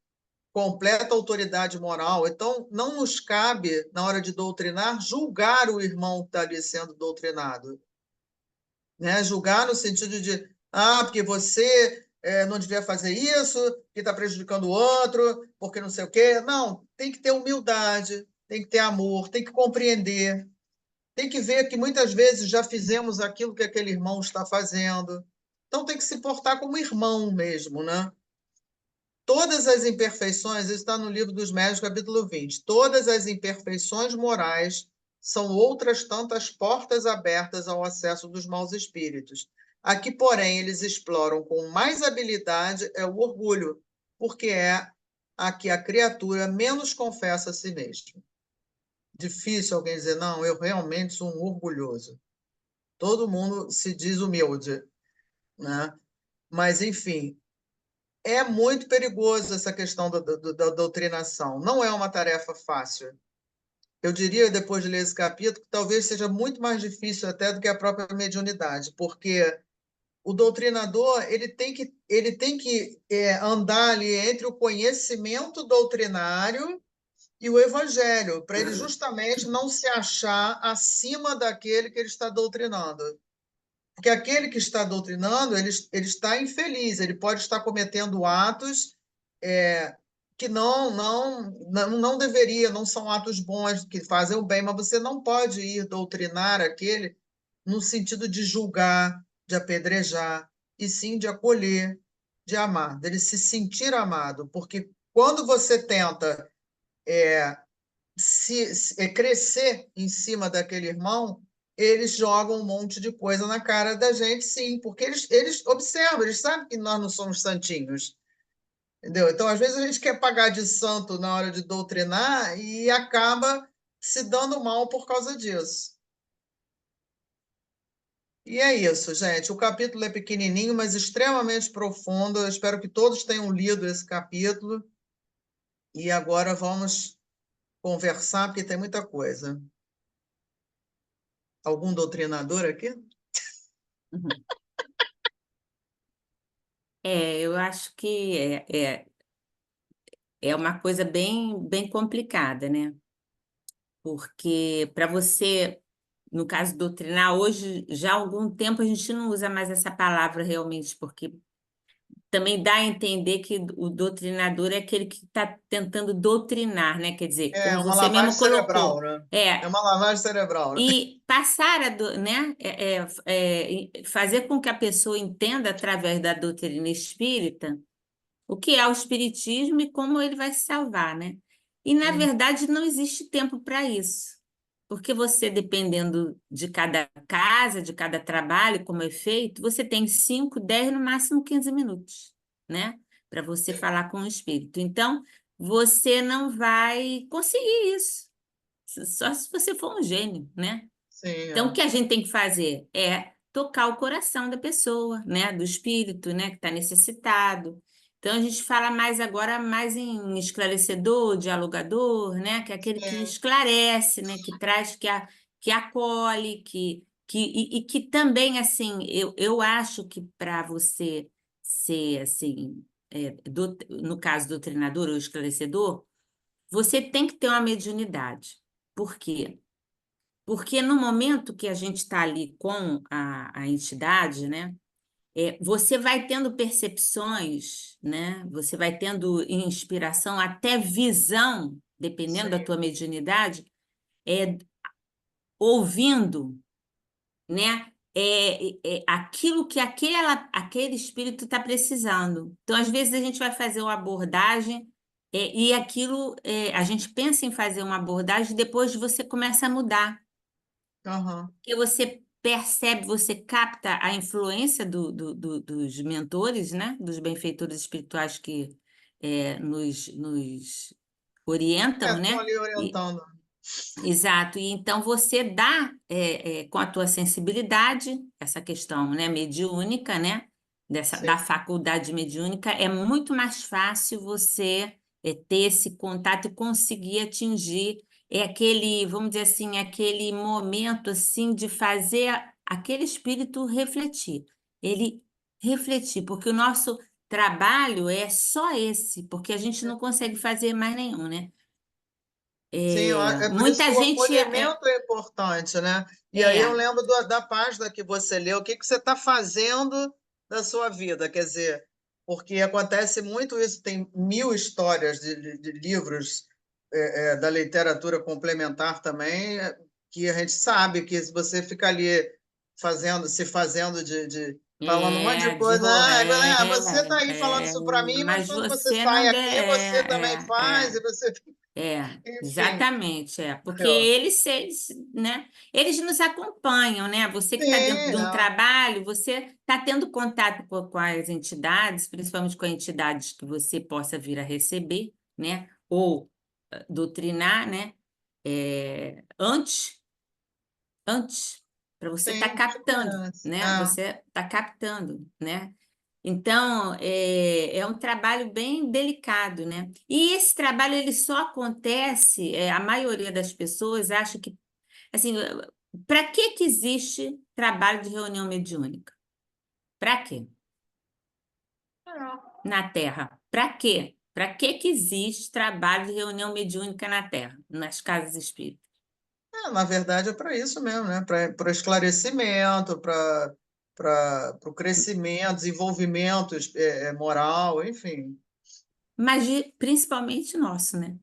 completa autoridade moral, então não nos cabe, na hora de doutrinar, julgar o irmão que está ali sendo doutrinado, né? Julgar no sentido de, porque você não devia fazer isso, que está prejudicando o outro, porque não sei o quê. Não, tem que ter humildade, tem que ter amor, tem que compreender, tem que ver que muitas vezes já fizemos aquilo que aquele irmão está fazendo. Então tem que se portar como irmão mesmo, né? Todas as imperfeições, isso está no Livro dos Médiuns, capítulo 20, todas as imperfeições morais são outras tantas portas abertas ao acesso dos maus espíritos. Aqui, porém, eles exploram com mais habilidade é o orgulho, porque é a que a criatura menos confessa a si mesmo. Difícil alguém dizer, não, eu realmente sou um orgulhoso. Todo mundo se diz humilde, né? Mas, enfim, é muito perigoso essa questão da doutrinação. Não é uma tarefa fácil. Eu diria, depois de ler esse capítulo, que talvez seja muito mais difícil até do que a própria mediunidade, porque o doutrinador ele tem que andar ali entre o conhecimento doutrinário e o evangelho, para ele justamente não se achar acima daquele que ele está doutrinando. Porque aquele que está doutrinando, ele está infeliz, ele pode estar cometendo atos que não deveria, não são atos bons, que fazem o bem, mas você não pode ir doutrinar aquele no sentido de julgar, de apedrejar, e sim de acolher, de amar, dele se sentir amado. Porque quando você tenta crescer em cima daquele irmão, eles jogam um monte de coisa na cara da gente, sim, porque eles observam, eles sabem que nós não somos santinhos, entendeu? Então, às vezes, a gente quer pagar de santo na hora de doutrinar e acaba se dando mal por causa disso. E é isso, gente. O capítulo é pequenininho, mas extremamente profundo. Eu espero que todos tenham lido esse capítulo. E agora vamos conversar, porque tem muita coisa. Algum doutrinador aqui? Eu acho que é uma coisa bem, bem complicada, né? Porque para você, no caso doutrinar, hoje já há algum tempo a gente não usa mais essa palavra realmente, porque também dá a entender que o doutrinador é aquele que está tentando doutrinar, né? Quer dizer, É como uma você lavagem mesmo cerebral, colocou, né? É uma lavagem cerebral. e passar né? Fazer com que a pessoa entenda através da doutrina espírita o que é o espiritismo e como ele vai se salvar, né? E, na verdade, não existe tempo para isso. Porque você, dependendo de cada casa, de cada trabalho, como é feito, você tem 5, 10, no máximo 15 minutos, né? Para você falar com o espírito. Então, você não vai conseguir isso. Só se você for um gênio, né? Sim, Então, o é. que a gente tem que fazer é tocar o coração da pessoa, né? Do espírito, né? Que está necessitado. Então, a gente fala mais agora mais em esclarecedor, dialogador, né? Que é aquele que sim, esclarece, né? Que traz, que acolhe, e que também, assim, eu acho que para você ser, assim, no caso do treinador ou esclarecedor, você tem que ter uma mediunidade. Por quê? Porque no momento que a gente está ali com a entidade, né? Você vai tendo percepções, né? Você vai tendo inspiração, até visão, dependendo da sim. tua mediunidade, ouvindo, né? Aquilo que aquele espírito está precisando. Então, às vezes, a gente vai fazer uma abordagem, e aquilo, a gente pensa em fazer uma abordagem, depois você começa a mudar. Aham. Porque você percebe, você capta a influência dos mentores, né? Dos benfeitores espirituais que nos orientam, Estão né? ali orientando. Exato, e então você dá com a tua sensibilidade, essa questão, né, mediúnica, né, da Sim, faculdade mediúnica, é muito mais fácil você ter esse contato e conseguir atingir aquele, vamos dizer assim, aquele momento assim de fazer aquele espírito refletir, ele refletir, porque o nosso trabalho é só esse, porque a gente não consegue fazer mais nenhum, né? sim, é por isso que Muita o gente acolhimento é importante, né? E aí eu é, lembro da página que você leu, o que que você está fazendo da sua vida, quer dizer, porque acontece muito isso, tem mil histórias de livros da literatura complementar também, que a gente sabe que se você fica ali se fazendo falando um monte de coisa, você está aí falando isso para mim, mas mas quando você você sai não aqui, você também faz, é, e você, enfim. exatamente, porque eles, né, eles nos acompanham, né? Você que está dentro Sim, de um é. trabalho, você está tendo contato com as entidades, principalmente com entidades que você possa vir a receber, né? Ou doutrinar, né? Antes, para você estar Sim, te captando, conhece. né? É, Você está captando, né? Então, é um trabalho bem delicado, né? E esse trabalho, ele só acontece, a maioria das pessoas acha que, assim, para que existe trabalho de reunião mediúnica? Para quê? Na Terra. Para quê? Para que existe trabalho de reunião mediúnica na Terra, nas casas espíritas? na verdade é para isso mesmo, né? Para o esclarecimento, para o crescimento, desenvolvimento moral, enfim. Mas principalmente nosso, né?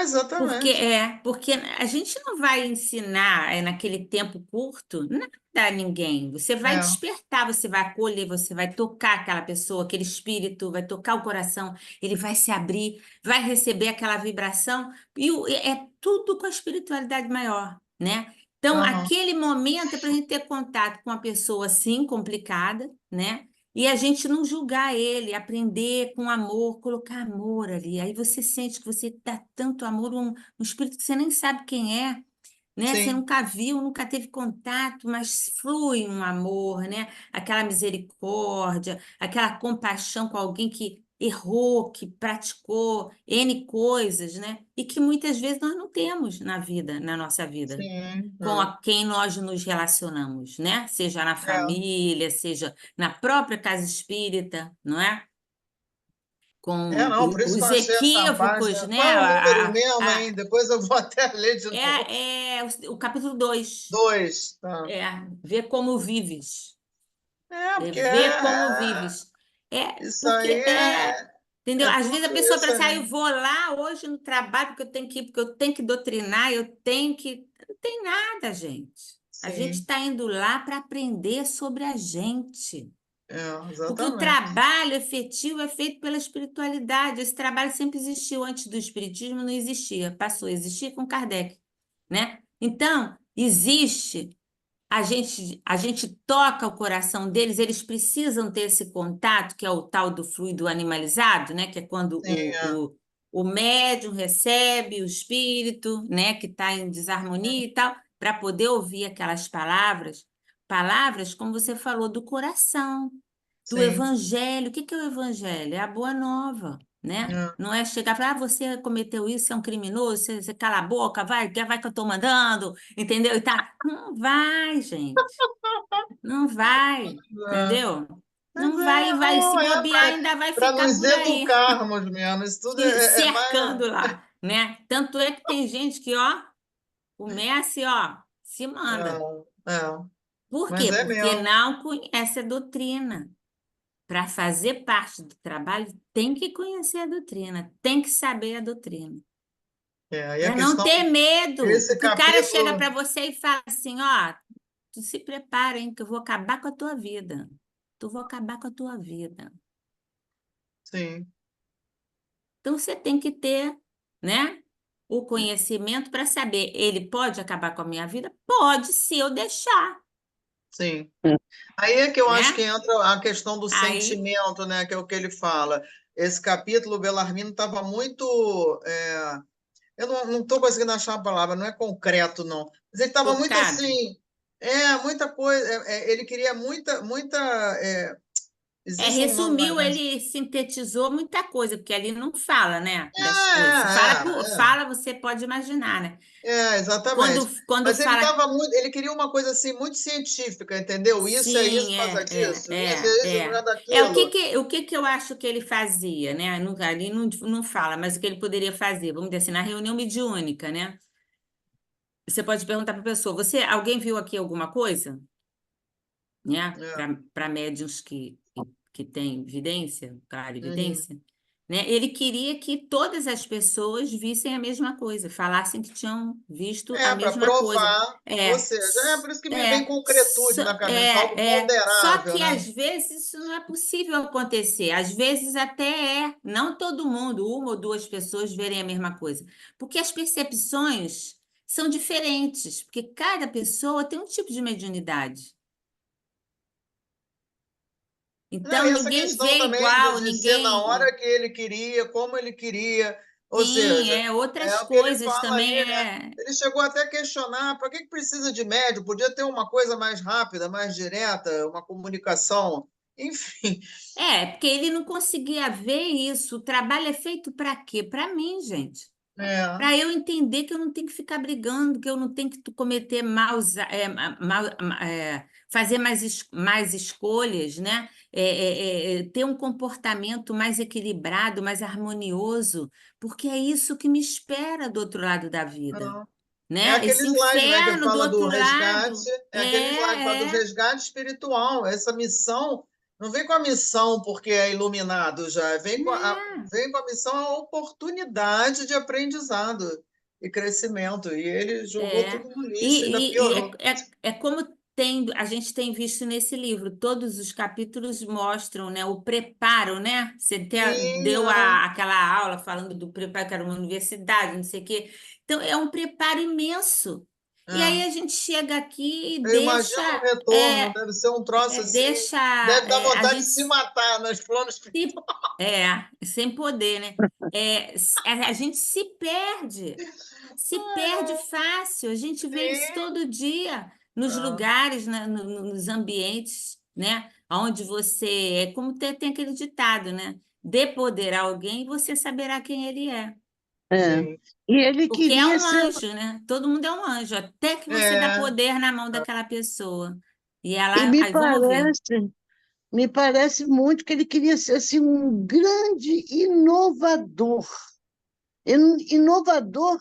Exatamente. Porque a gente não vai ensinar naquele tempo curto nada a ninguém. Você vai É, despertar, você vai acolher, você vai tocar aquela pessoa, aquele espírito, vai tocar o coração, ele vai se abrir, vai receber aquela vibração, é tudo com a espiritualidade maior, né? Então, aham, aquele momento é para a gente ter contato com uma pessoa assim, complicada, né? E a gente não julgar ele, aprender com amor, colocar amor ali. Aí você sente que você dá tanto amor, um espírito que você nem sabe quem é, né? Você sim, nunca viu, nunca teve contato, mas flui um amor, né? Aquela misericórdia, aquela compaixão com alguém que errou, que praticou N coisas, né? E que muitas vezes nós não temos na vida, na nossa vida sim. com a quem nós nos relacionamos, né? Seja na É. família, seja na própria casa espírita, não é? Com Não, por isso que eu os achei essa equívocos, página. né? Qual é o número mesmo, hein? Depois eu vou até ler de novo. O capítulo 2 Dois, tá. ver como vives. Porque Ver como vives. isso Porque aí entendeu? é Às vezes a tudo pessoa isso pensa, aí. eu vou lá hoje no trabalho porque eu tenho que ir, porque eu tenho que doutrinar, eu tenho que. Não tem nada, gente. A gente Sim, está indo lá para aprender sobre a gente. Porque o exatamente. trabalho efetivo é feito pela espiritualidade. Esse trabalho sempre existiu antes do espiritismo, não existia. Passou a existir com Kardec, né? Então, existe. A gente toca o coração deles, eles precisam ter esse contato, que é o tal do fluido animalizado, né? Que é quando Sim, o médium recebe o espírito, né? Que está em desarmonia e tal, para poder ouvir aquelas palavras, palavras, como você falou, do coração, do sim. evangelho. O que que é o evangelho? É a boa nova, né? É, Não é chegar e falar, ah, você cometeu isso, você é um criminoso, você cala a boca, vai que eu tô mandando, entendeu? E tá. Não vai, gente. Não vai, entendeu? Mas Não vai, e vai se não, bobear, ainda vai para ficar nos por aí, educarmos mesmo. Isso tudo é mais. cercando lá, né? Tanto é que tem gente que, ó, o Messi, ó, se manda. É, Por mas quê? é Porque mesmo. não conhece a doutrina. Para fazer parte do trabalho, tem que conhecer a doutrina, tem que saber a doutrina. E a Para não questão, ter medo, esse porque o cara chega capítulo, para você e fala assim, ó, tu se prepara, hein, que eu vou acabar com a tua vida. Tu vou acabar com a tua vida. sim, Então você tem que ter, né, o conhecimento para saber, ele pode acabar com a minha vida? Pode, se eu deixar, sim. Aí é que eu acho que né? entra a questão do Aí sentimento, né? Que é o que ele fala. Esse capítulo, o Bellarmino estava muito. Eu não estou conseguindo achar a palavra, não é concreto, não. Mas ele estava muito tocado. assim. Muita coisa. Ele queria muita. Existe um nome Resumiu, mais. ele sintetizou muita coisa, porque ali não fala, né, das coisas. Se fala, É. fala, você pode imaginar, né? Exatamente. Quando Mas ele fala, estava muito, ele queria uma coisa assim muito científica, entendeu? Isso é isso sim, por causa disso, isso é isso por causa É daquilo. o que que eu acho que ele fazia, né? Ali não fala, mas o que ele poderia fazer, vamos dizer assim, na reunião mediúnica, né? Você pode perguntar para a pessoa, alguém viu aqui alguma coisa? Né? É, Para médiuns que têm evidência, clara uhum. evidência, né? Ele queria que todas as pessoas vissem a mesma coisa, falassem que tinham visto a Para mesma coisa. provar, ou seja, por isso que me vem concretude na cabeça, algo Só ponderável, que né? às vezes isso não é possível acontecer. Às vezes até é, não todo mundo, uma ou duas pessoas verem a mesma coisa, porque as percepções são diferentes, porque cada pessoa tem um tipo de mediunidade. Não, Então, e essa ninguém questão vê também igual, de ser na ninguém. hora que ele queria, como ele queria, ou Sim, seja, é outras o que ele coisas fala também aí, né? Ele chegou até a questionar, para que precisa de médium? Podia ter uma coisa mais rápida, mais direta, uma comunicação, enfim. porque ele não conseguia ver isso. O trabalho é feito para quê? Para mim, gente. É, Para eu entender que eu não tenho que ficar brigando, que eu não tenho que cometer maus, fazer mais escolhas, né? Ter um comportamento mais equilibrado, mais harmonioso, porque é isso que me espera do outro lado da vida, é né? aquele Esse slide, né, que inferno do fala do outro resgate, lado. é aquele slide que fala do resgate espiritual. Essa missão não vem com a missão porque é iluminado já, É. vem com a missão a oportunidade de aprendizado e crescimento. E ele jogou É, tudo no lixo, ainda e piorou. é como a gente tem visto nesse livro, todos os capítulos mostram, né, o preparo, né? Você Sim, deu aquela aula falando do preparo, que era uma universidade, não sei o quê. Então, é um preparo imenso. E aí é. a gente chega aqui e Eu imagino o retorno, deve ser um troço assim, deixa deve dar a vontade de gente se matar nos planos. se, sem poder, né? A gente se perde fácil. A gente vê isso Sim, todo dia nos é, lugares, nos ambientes, né? Onde você é como tem aquele ditado, né? Dê poder a alguém e você saberá quem ele é. É. sim. E ele Porque é queria um ser. anjo, né? Todo mundo é um anjo, até que você dá É, poder na mão daquela pessoa. E E ela, aí vamos ver. me parece muito que ele queria ser assim, um grande inovador. Inovador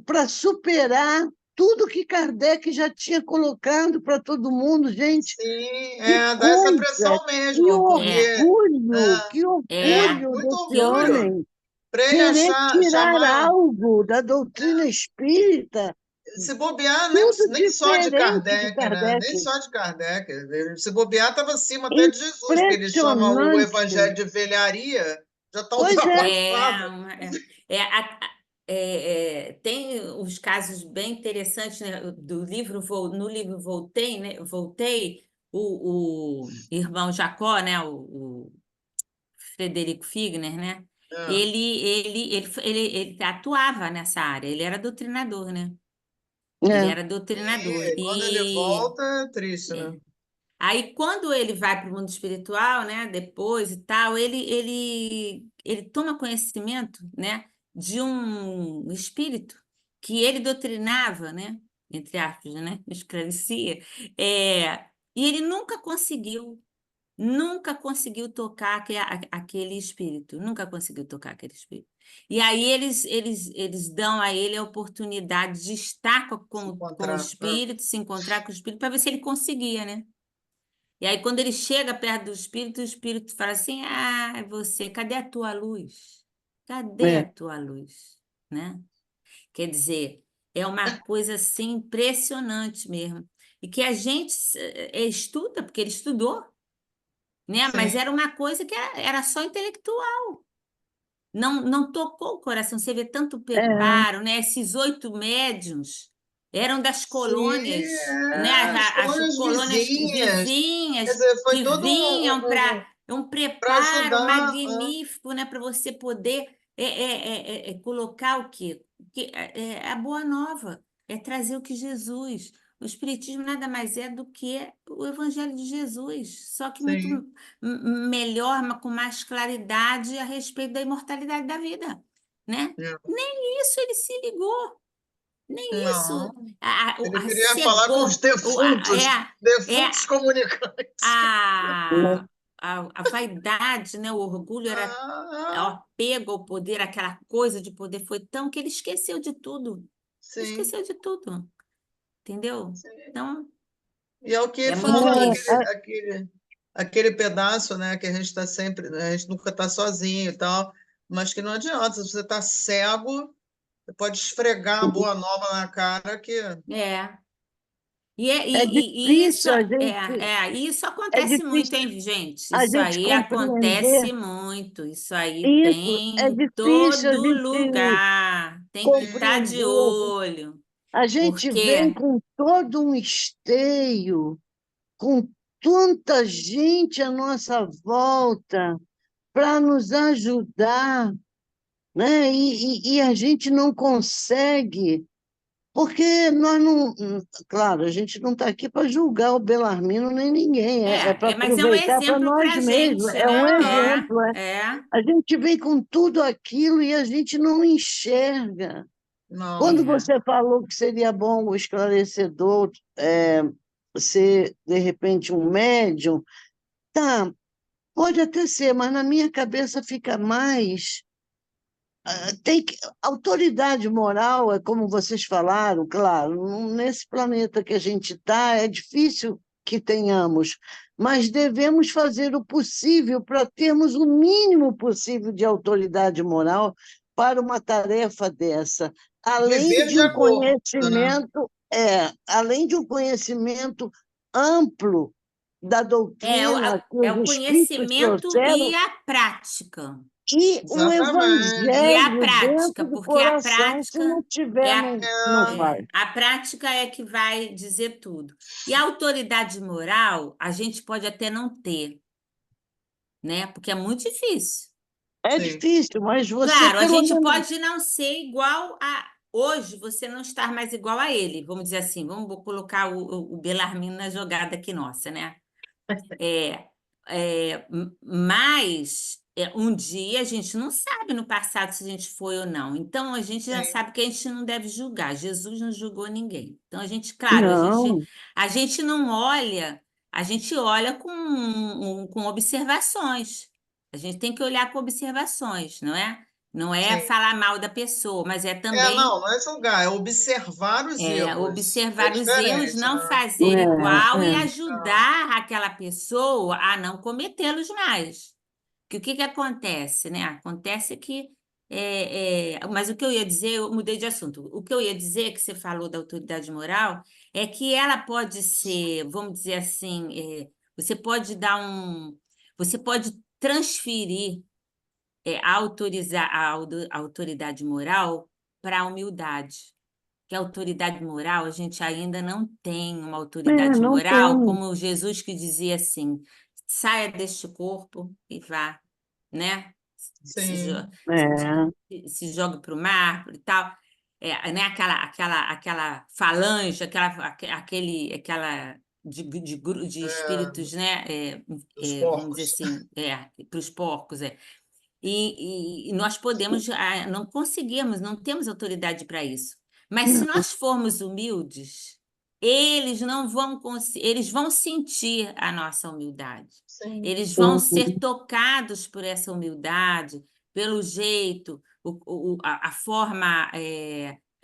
para superar tudo que Kardec já tinha colocado para todo mundo, gente. sim, Que dá essa coisa, impressão mesmo, porque que É, orgulho muito desse orgulho. homem Para ele querer tirar chamar, algo da doutrina espírita, se bobear, tudo nem só de diferente de Kardec, né? Kardec. Nem só de Kardec. Ele, se bobear, estava acima até de Jesus, porque ele chama o Impressionante. evangelho de velharia, já está Pois é, é, ultrapassado. uma- é, é, a- tem os casos bem interessantes, né, do livro, no livro Voltei, né? Voltei, o irmão Jacó, né? O Frederico Figner, né? É, Ele atuava nessa área, ele era doutrinador, né? Ele sim. era doutrinador. E quando ele volta, é triste, né? Aí, quando ele vai para o mundo espiritual, né, depois e tal, ele toma conhecimento, né, de um espírito que ele doutrinava, né, entre aspas, né, esclarecia, e ele nunca conseguiu tocar aquele espírito, nunca conseguiu tocar aquele espírito. E aí eles dão a ele a oportunidade de estar Se com o encontrar. espírito, se encontrar com o espírito, para ver se ele conseguia, né? E aí, quando ele chega perto do espírito, o espírito fala assim: Ah, é você, cadê a tua luz? Cadê a É, tua luz? Né? Quer dizer, é uma coisa assim impressionante mesmo. E que a gente estuda, porque ele estudou, né? Mas Sim, era uma coisa que era só intelectual. Não tocou o coração. Você vê tanto é, preparo, né? Esses 8 médiuns eram das sim, colônias, né? as As colônias colônias vizinhas. Quer vizinhas dizer, foi que todo vinham para um para preparo ajudar. magnífico, né? Para você poder colocar o quê? É a boa nova, é trazer o que Jesus. O Espiritismo nada mais é do que o Evangelho de Jesus, só que muito Sim, melhor, mas com mais claridade a respeito da imortalidade da vida, né? é. Nem isso ele se ligou, nem isso Não. Ele queria falar com os cegou. É defuntos comunicantes. a, a vaidade, né? O orgulho era o Ah, apego ao poder, aquela coisa de poder foi tão que ele esqueceu de tudo. Ele sim, esqueceu de tudo, entendeu? sim. Então, E é o que é muito fala triste. aquele pedaço, né, que a gente está sempre, a gente nunca está sozinho e tal, mas que não adianta, se você está cego, você pode esfregar a boa nova na cara que É. é E isso difícil a gente, isso é acontece muito, difícil hein, gente? a Isso gente aí compreender acontece muito. Isso aí isso, tem é em difícil a todo gente lugar. Tem que estar de compreender. olho, A gente vem porque com todo um esteio, com tanta gente à nossa volta para nos ajudar, né? E a gente não consegue, porque nós não. Claro, a gente não está aqui para julgar o Belarmino nem ninguém, é para mas é um aproveitar para exemplo nós para a mesmos, gente, é um né? exemplo. É. A gente vem com tudo aquilo e a gente não enxerga. não. Quando É. você falou que seria bom o esclarecedor ser, de repente, um médium, tá, pode até ser, mas na minha cabeça fica mais. Autoridade moral, é como vocês falaram, claro, nesse planeta que a gente está, é difícil que tenhamos, mas devemos fazer o possível para termos o mínimo possível de autoridade moral para uma tarefa dessa, além Viver de de um acordo, né? conhecimento, além de um conhecimento amplo da doutrina que É os o espíritos conhecimento e trouxeram a prática. e o E Exatamente. a evangelho prática, dentro do porque a coração, se prática não tiver, não vai. a prática é que vai dizer tudo. E a autoridade moral, a gente pode até não ter, né? Porque é muito difícil. É Sim, difícil, mas você Claro, a pelo gente menos pode não ser igual a. Hoje você não estar mais igual a ele, vamos dizer assim, vamos colocar o Belarmino na jogada aqui nossa, né? É, mas um dia a gente não sabe no passado se a gente foi ou não. Então a gente já sim, sabe que a gente não deve julgar. Jesus não julgou ninguém. Então a gente, claro, não. a gente não olha, a gente olha com observações. A gente tem que olhar com observações, não é? Não é sim. falar mal da pessoa, mas é Não, também não é julgar, é observar os erros. É observar os erros, diferente, não né? fazer igual e Ah, ajudar aquela pessoa a não cometê-los mais. Que o que que acontece, né? Acontece que mas o que eu ia dizer, eu mudei de assunto. O que eu ia dizer, que você falou da autoridade moral, é que ela pode ser, vamos dizer assim, você pode você pode transferir, autorizar a autoridade moral para a humildade, que a autoridade moral, a gente ainda não tem uma autoridade Não moral, tem. como Jesus que dizia assim: saia deste corpo e vá, né? Se, jo- sim, É, se jogue para o mar e tal. Né? Aquela falange, aquela de É, espíritos, né? dos Vamos dizer porcos. assim, para os porcos. E nós podemos, não conseguimos, não temos autoridade para isso. Mas se Não, nós formos humildes, eles não vão eles vão sentir a nossa humildade. Sim. Eles vão ser tocados por essa humildade, pelo jeito, a forma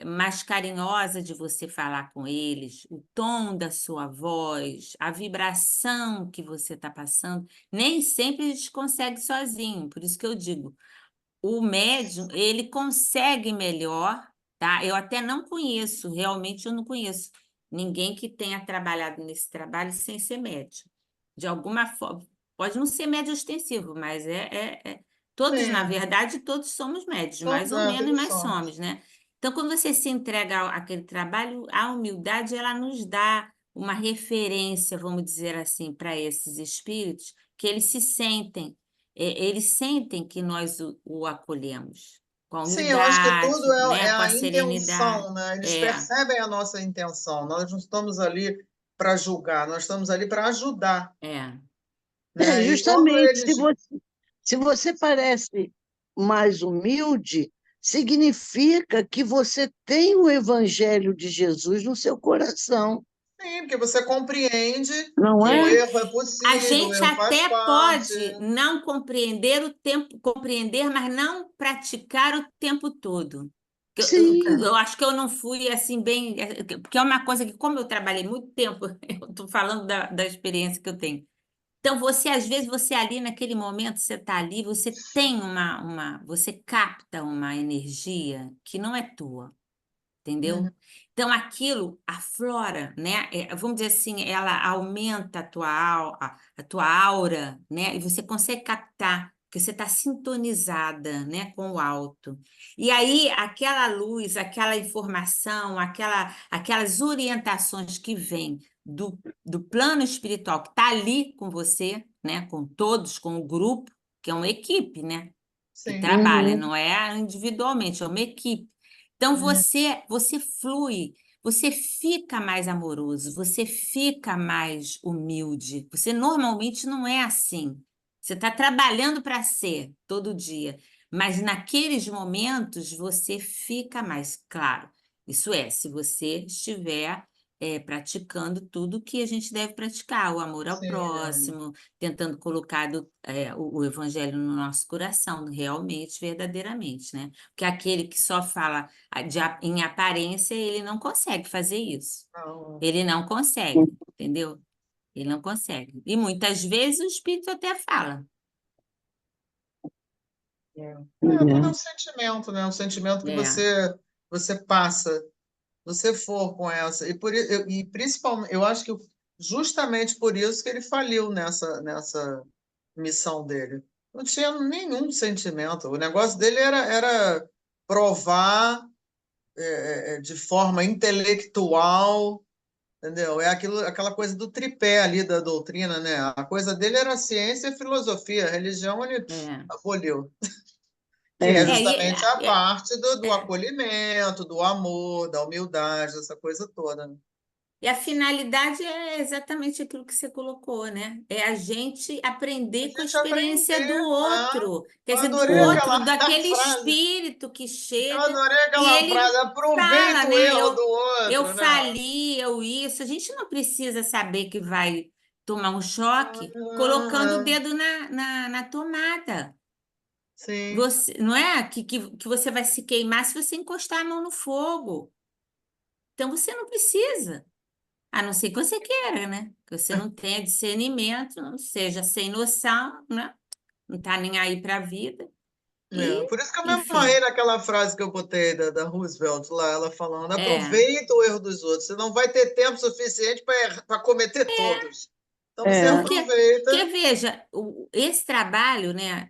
mais carinhosa de você falar com eles, o tom da sua voz, a vibração que você está passando. Nem sempre a gente consegue sozinho, por isso que eu digo, o médium, ele consegue melhor, tá? Eu até não conheço, realmente eu não conheço ninguém que tenha trabalhado nesse trabalho sem ser médium. De alguma forma, pode não ser médium ostensivo, mas todos, na Sim, verdade, todos somos médios, mais ou menos, todos mas somos. somos, né? Então, quando você se entrega àquele trabalho, a humildade, ela nos dá uma referência, vamos dizer assim, para esses espíritos, que eles se sentem eles sentem que nós o acolhemos com a Sim, eu acho que tudo humildade, né, é com a a serenidade. intenção, né? Eles É, percebem a nossa intenção. Nós não estamos ali para julgar, nós estamos ali para ajudar, é, né? E quando justamente, eles. se você parece mais humilde, significa que você tem o Evangelho de Jesus no seu coração, Sim, porque você compreende não que o é? é. erro é A possível, o gente erro faz até parte. pode não compreender o tempo, compreender, mas não praticar o tempo todo. Sim, Eu acho que eu não fui assim bem, porque é uma coisa que, como eu trabalhei muito tempo, eu estou falando da experiência que eu tenho. Então, você, às vezes, você ali naquele momento, você está ali, você tem você capta uma energia que não é tua, Uhum. entendeu? Então, aquilo aflora, né? Vamos dizer assim, ela aumenta a tua aura, né? E você consegue captar, porque você está sintonizada, né, com o alto. E aí, aquela luz, aquela informação, aquelas orientações que vêm do plano espiritual que está ali com você, né, com todos, com o grupo, que é uma equipe, né? Que Sim. trabalha, uhum, não é individualmente, é uma equipe. Então Uhum. você flui, você fica mais amoroso, você fica mais humilde. Você normalmente não é assim. Você está trabalhando para ser todo dia, mas naqueles momentos você fica mais claro. Isso é, se você estiver praticando tudo que a gente deve praticar, o amor ao Sim. próximo, tentando colocar o evangelho no nosso coração, realmente, verdadeiramente, né? Porque aquele que só fala em aparência, ele não consegue fazer isso. Não. Ele não consegue, entendeu? Ele não consegue. E muitas vezes o espírito até fala. É. Tudo é é, um sentimento, né? Um sentimento que É, você passa, você for com essa. E principalmente, eu acho que justamente por isso que ele faliu nessa missão dele. Não tinha nenhum sentimento. O negócio dele era provar de forma intelectual, entendeu? É aquela coisa do tripé ali da doutrina, né? A coisa dele era ciência e filosofia. A religião ele é. aboliu, que é é, É, justamente a é, parte do é. acolhimento, do amor, da humildade, essa coisa toda, né? E a finalidade é exatamente aquilo que você colocou, né? É a gente A aprender com a gente experiência do aprender. Ah, outro, quer eu dizer, do adorei outro, aquela daquele frase. espírito que Eu chega adorei e aquela frase. ele fala, Aproveita o né? erro do Eu outro, né? fali, eu isso. A gente não precisa saber que vai tomar um choque colocando o Ah, dedo na tomada. sim. Você, não é que você vai se queimar se você encostar a mão no fogo. Então você não precisa. A não ser que você queira, né? Que você não tenha discernimento, não seja sem noção, né? Não está nem aí para a vida. É, E, por isso que eu me amarrei enfim, naquela frase que eu botei da Roosevelt lá, ela falando, é. aproveita o erro dos outros, você não vai ter tempo suficiente para cometer todos. Então você é, Porque aproveita. veja, esse trabalho, né?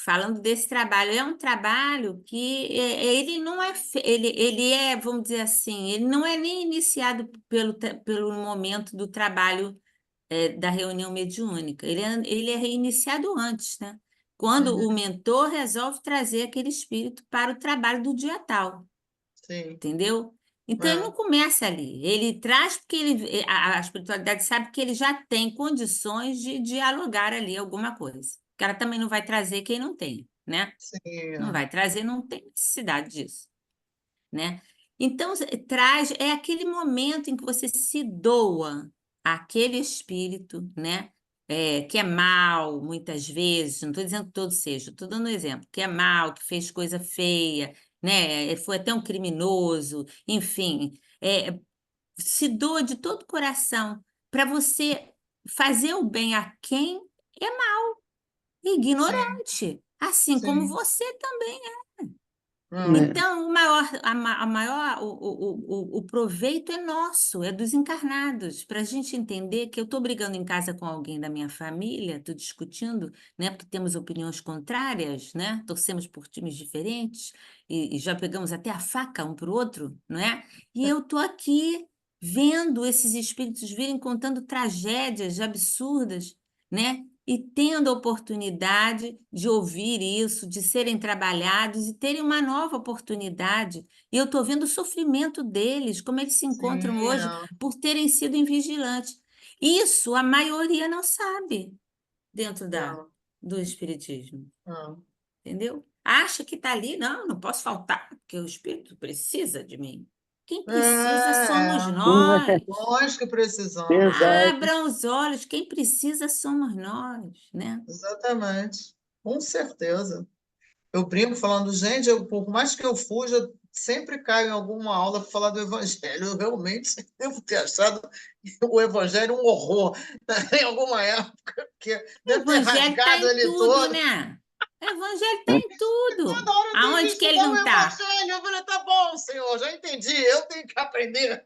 Falando desse trabalho, é um trabalho que ele não é, ele é, vamos dizer assim, ele não é nem iniciado pelo momento do trabalho da reunião mediúnica. Ele é reiniciado antes, né? Quando o Uhum, mentor resolve trazer aquele espírito para o trabalho do dia tal, sim. entendeu? Então, ele não É, começa ali. Ele traz porque a espiritualidade sabe que ele já tem condições de dialogar ali alguma coisa. Porque ela também não vai trazer quem não tem, né? Não sim, vai trazer, não tem necessidade disso, né? Então, traz, é aquele momento em que você se doa àquele espírito, né? Que é mal, muitas vezes, não estou dizendo que todos sejam, estou dando um exemplo, que é mal, que fez coisa feia, né? Foi até um criminoso, enfim, se doa de todo o coração para você fazer o bem a quem é sim, ignorante, assim como sim. você também. Hum, É, Então, o proveito é nosso, é dos encarnados, para a gente entender que eu estou brigando em casa com alguém da minha família, estou discutindo, né, porque temos opiniões contrárias, né, torcemos por times diferentes e já pegamos até a faca um para o outro, não é? E eu estou aqui vendo esses espíritos virem contando tragédias absurdas, né? E tendo a oportunidade de ouvir isso, de serem trabalhados e terem uma nova oportunidade. E eu estou vendo o sofrimento deles, como eles se sim, encontram hoje por terem sido invigilantes. Isso a maioria não sabe dentro é, do Espiritismo, é. entendeu? Acha que está ali, não, não posso faltar, porque o Espírito precisa de mim. Quem É, precisa somos é. nós. Nós que precisamos. exato. Abram os olhos, quem precisa somos nós, né? Exatamente. Com certeza. Eu brinco falando, gente, por mais que eu fuja, eu sempre caio em alguma aula para falar do Evangelho. Eu realmente devo ter achado o Evangelho um horror em alguma época, porque O devo ter evangelho está rasgado em ele tudo, todo. né? O evangelho está em tudo. Toda hora eu tenho que Aonde que ele estudar não o está? Evangelho. Eu falei, tá bom, senhor, já entendi, eu tenho que aprender.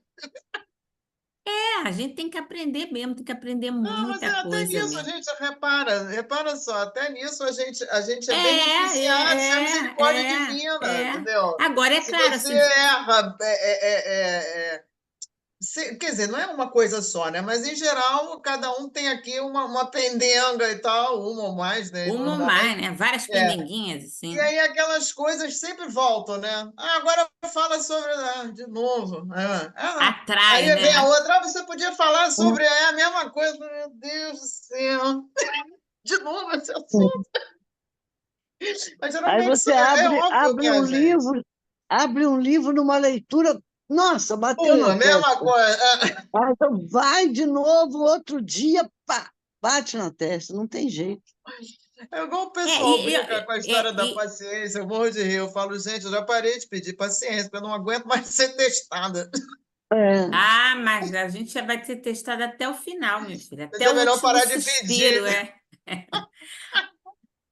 A gente tem que aprender mesmo, tem que aprender Não, mas muita até coisa nisso a mesmo. gente repara só, até nisso a gente é beneficiado, isso é misericórdia divina, É. entendeu? Agora, é Se claro, você assim, erra, quer dizer, não é uma coisa só, né? Mas em geral, cada um tem aqui uma pendenga e tal, uma ou mais, né? uma ou mais, Normalmente. né? Várias É. pendenguinhas, E assim. aí aquelas coisas sempre voltam, né? Ah, agora fala sobre. Ah, de novo. Aí Atrai, vem a né? outra, ah, você podia falar sobre a mesma coisa. Meu Deus do céu. De novo esse assunto. Mas Aí geralmente você é óbvio que abre é a um gente. abre um livro numa leitura, nossa, bateu Uma, na mesma testa. coisa. Ah, então vai de novo, outro dia, pá, bate na testa, não tem jeito. É igual o É, pessoal e, brinca com a história da e, paciência. Eu morro de rir. Eu falo, gente, eu já parei de pedir paciência, porque eu não aguento mais ser testada. É, mas a gente já vai ser testado até o final, meu filho. Mas Até é o melhor último parar de suspiro, pedir. é.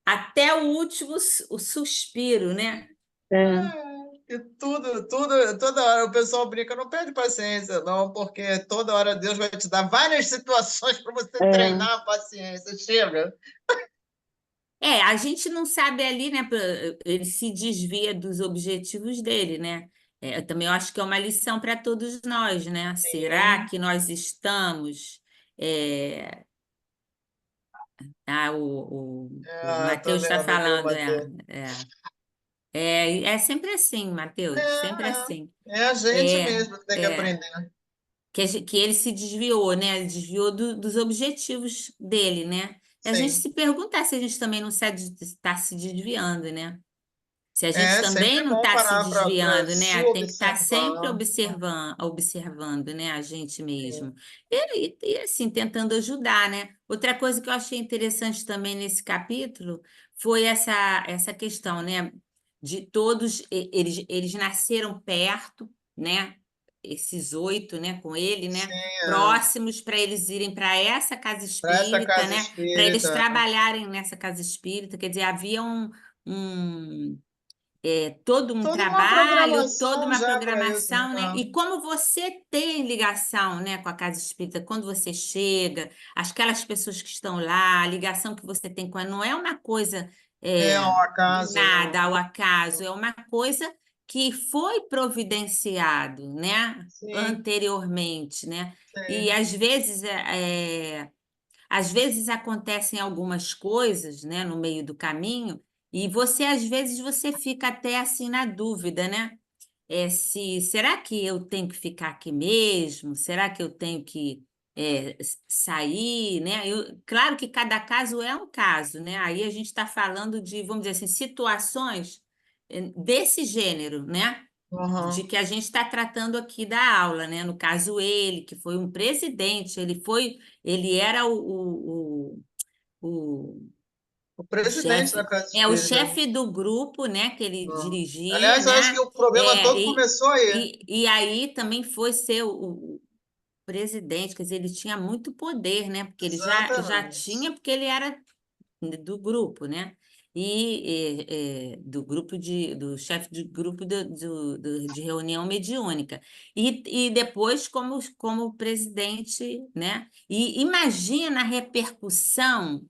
Até o último o suspiro, né? é, E toda hora o pessoal brinca, não perde paciência, não, porque toda hora Deus vai te dar várias situações para você é. treinar a paciência. Chega. A gente não sabe ali, né? Ele se desvia dos objetivos dele, né? Eu também acho que é uma lição para todos nós, né? Será Sim. que nós estamos. é, o Tô Mateus está vendo aqui o falando, Matheus. é sempre assim, Mateus, sempre assim. É a gente É, mesmo que tem que é. aprender. Que ele se desviou, né? Ele desviou dos objetivos dele, né? E a gente Sim. se perguntar se a gente também não está se desviando, né? Se a gente É também sempre não bom está se parar para desviando, se né? Tem que estar sempre observar. observando, né? A gente Sim. mesmo. Assim, tentando ajudar, né? Outra coisa que eu achei interessante também nesse capítulo foi essa questão, né? De todos, eles nasceram perto, né? Esses 8, né? Com ele, Sim, né? Próximos para eles irem para essa casa para essa espírita, casa né? Para eles espírita. trabalharem nessa casa espírita. Quer dizer, havia um todo um Toda uma trabalho, toda programação uma já para isso, né? programação, né? E como você tem ligação, né, com a casa espírita, quando você chega, aquelas pessoas que estão lá, a ligação que você tem com ela, não é uma coisa É um do acaso, nada, não. ao acaso, é uma coisa que foi providenciado, né, Sim, anteriormente, né? E sim. às vezes acontecem algumas coisas, né, no meio do caminho, e você às vezes você fica até assim na dúvida, né? será que eu tenho que ficar aqui mesmo? Será que eu tenho que sair, né? Claro que cada caso é um caso, né? Aí a gente está falando de, vamos dizer assim, situações desse gênero, né? De Aham. que a gente está tratando aqui da aula, né? No caso, ele, que foi um presidente, ele era o, O o presidente da chefe, Casa o Espírita. chefe do grupo, né? Que ele Ah. dirigia, Aliás, eu acho que né? o problema É, todo começou aí. e aí também foi ser o presidente, quer dizer, ele tinha muito poder, né? Porque ele já Exatamente. tinha, porque ele era do grupo, né? Do grupo do chefe de grupo de reunião mediúnica. E depois como presidente, né? E imagina a repercussão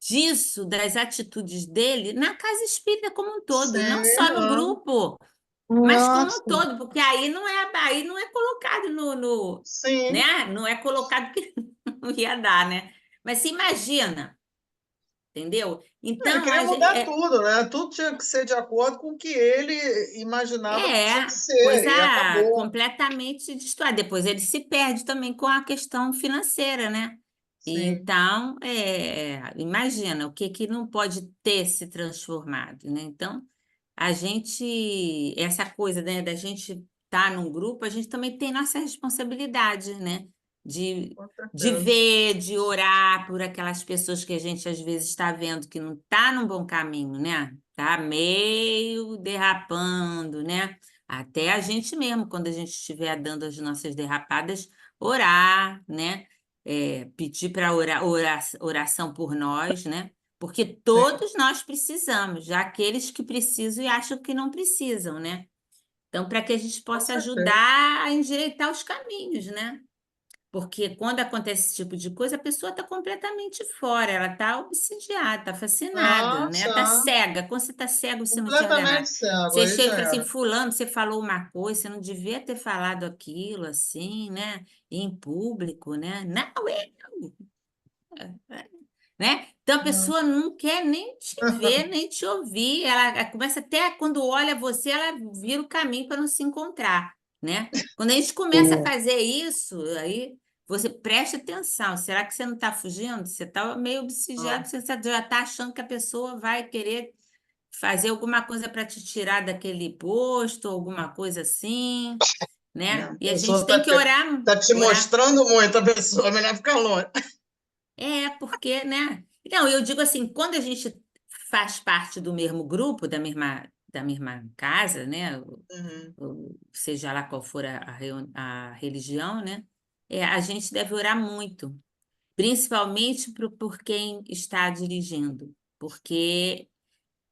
disso, das atitudes dele, na casa espírita como um todo, não Sim, só no grupo, mas como um Nossa, todo, porque aí não é colocado sim. né? Não é colocado que não ia dar, né? Mas se imagina, entendeu? Ele Então, queria mudar tudo, né? Tudo tinha que ser de acordo com o que ele imaginava que tinha que ser, coisa e acabou. completamente destoada. Depois ele se perde também com a questão financeira, né? E Sim, então, imagina o que que não pode ter se transformado, né? Então, essa coisa, né, da gente estar num grupo, a gente também tem nossa responsabilidade, né? De, com de certeza. ver, de orar por aquelas pessoas que a gente às vezes está vendo que não está num bom caminho, né? Tá meio derrapando, né? Até a gente mesmo, quando a gente estiver dando as nossas derrapadas, orar, né? Pedir para oração por nós, né? Porque Sim, todos nós precisamos, já aqueles que precisam e acham que não precisam, né? Então, para que a gente com possa certeza. ajudar a endireitar os caminhos, né? Porque quando acontece esse tipo de coisa, a pessoa está completamente fora, ela está obsidiada, está fascinada, Não, né? Está já. cega. Quando você está cego, você não enxerga Completamente nada. cego, Você aí chega já e fala assim, era. fulano, você falou uma coisa, você não devia ter falado aquilo assim, né? Em público, né? Não, né? Então a Não. pessoa não quer nem te ver, nem te ouvir. Ela começa até quando olha você, ela vira o caminho para não se encontrar, né? Quando a gente começa a fazer isso, aí você preste atenção. Será que você não está fugindo? Você está meio obsidiado, Não, você já está achando que a pessoa vai querer fazer alguma coisa para te tirar daquele posto, alguma coisa assim, não. né? A E a gente pessoa tem que tá te orar. mostrando muito, a pessoa, é melhor ficar longe. Porque, né? Não, eu digo assim, quando a gente faz parte do mesmo grupo, da mesma casa, né? Uhum. Seja lá qual for a religião, né? A gente deve orar muito, principalmente por quem está dirigindo, porque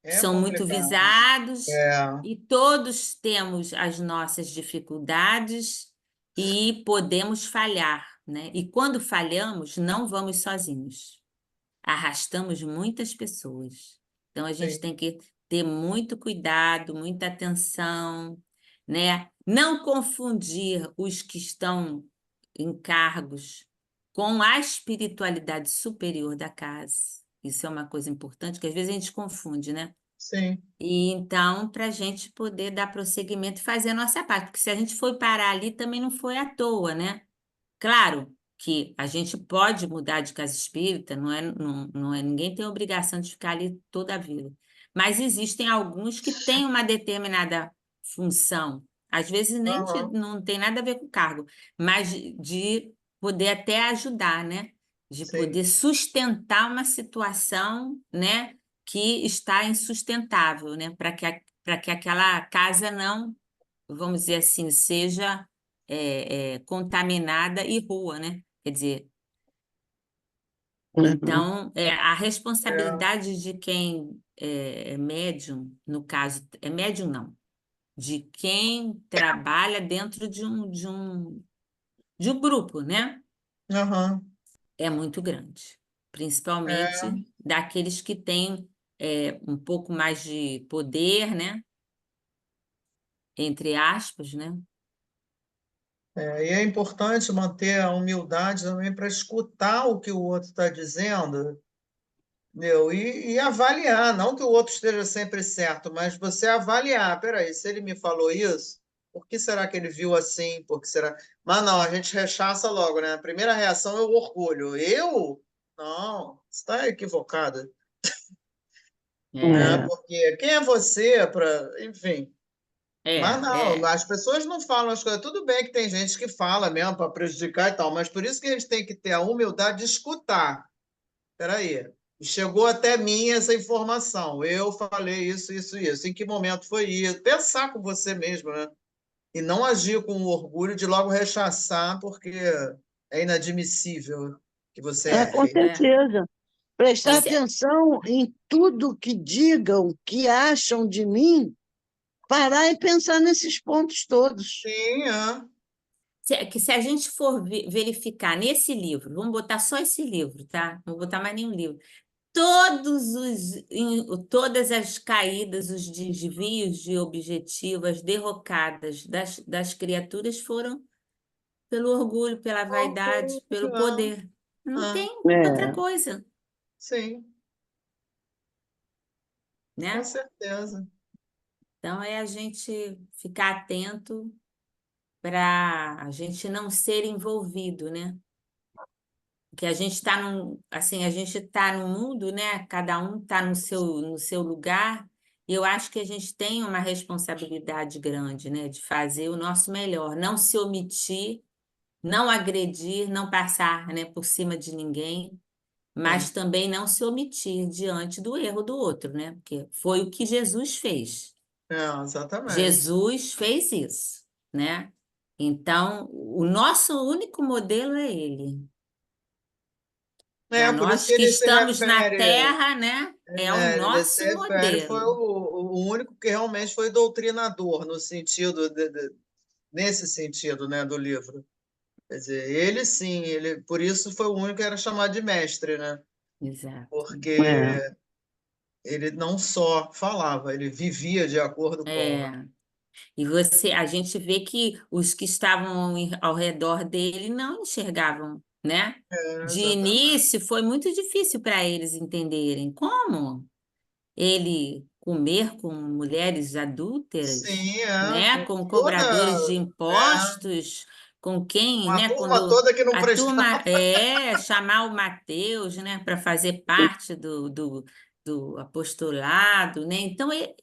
É são muito complicado. visados É, e todos temos as nossas dificuldades e podemos falhar, né? E quando falhamos, não vamos sozinhos, arrastamos muitas pessoas. Então a gente sim, tem que ter muito cuidado, muita atenção, né? Não confundir os que estão em cargos com a espiritualidade superior da casa. Isso é uma coisa importante que às vezes a gente confunde, né? sim. E então, para a gente poder dar prosseguimento e fazer a nossa parte, porque se a gente foi parar ali, também não foi à toa, né? Claro que a gente pode mudar de casa espírita, ninguém tem obrigação de ficar ali toda a vida. Mas existem alguns que têm uma determinada função. Às vezes nem Aham, não tem nada a ver com o cargo, mas de poder até ajudar, né? De sim. poder sustentar uma situação, né, que está insustentável, né? Para que aquela casa não, vamos dizer assim, seja contaminada e rua, né? Quer dizer, uhum. então, a É, responsabilidade de quem é médium, no caso, é médium não, de quem trabalha dentro de um grupo, né? aham, É muito grande, é, principalmente daqueles que têm um pouco mais de poder, né? Entre aspas, né? e é importante manter a humildade também para escutar o que o outro está dizendo, meu, e avaliar, não que o outro esteja sempre certo, mas você avaliar, peraí, se ele me falou isso, Por que será que ele viu assim? Por que será? Mas não, a gente rechaça logo, né? A primeira reação é o orgulho. Eu? Não, você está equivocada, né? É, É, Porque quem é você para, enfim. é, Mas não, é, as pessoas não falam as coisas. Tudo bem que tem gente que fala mesmo para prejudicar e tal, mas por isso que a gente tem que ter a humildade de escutar. Espera aí, chegou até mim essa informação. Eu falei isso, isso, isso. Em que momento foi isso? Pensar com você mesmo, né? E não agir com o orgulho de logo rechaçar, porque é inadmissível que você com erre. é. certeza. Prestar Isso é, atenção em tudo que digam, que acham de mim, parar e pensar nesses pontos todos. Sim, é. que se a gente for verificar nesse livro, vamos botar só esse livro, tá? Não vou botar mais nenhum livro. Todas as caídas, os desvios de objetivo, as derrocadas das criaturas foram pelo orgulho, pela vaidade, Orgulho, pelo poder. Não é. tem outra É, coisa, Sim, com né? certeza. Então é a gente ficar atento para a gente não ser envolvido, né? Que a gente está assim, a gente está no mundo, né? Cada um está no seu lugar. E eu acho que a gente tem uma responsabilidade grande, né? De fazer o nosso melhor, não se omitir, não agredir, não passar, né, por cima de ninguém, mas É, também não se omitir diante do erro do outro, né? Porque foi o que Jesus fez. exatamente. Jesus fez isso, né? Então, o nosso único modelo é ele. Para É, por isso nós que que ele se estamos na refere, Terra, né? É o ele se nosso refere, foi modelo. o único que realmente foi doutrinador, no sentido, nesse sentido, né, do livro. Quer dizer, ele sim, ele, por isso foi o único que era chamado de mestre, né? Exato. é, Porque ele não só falava, ele vivia de acordo com, né? É. E a gente vê que os que estavam ao redor dele não enxergavam, né? De Exatamente. início foi muito difícil para eles entenderem como ele comer com mulheres adúlteras, Sim, né? com Com toda, cobradores de é, impostos, com quem, uma né? turma Quando toda que não a turma prestava. chamar o Mateus, né? Para fazer parte do apostolado, né? Então ele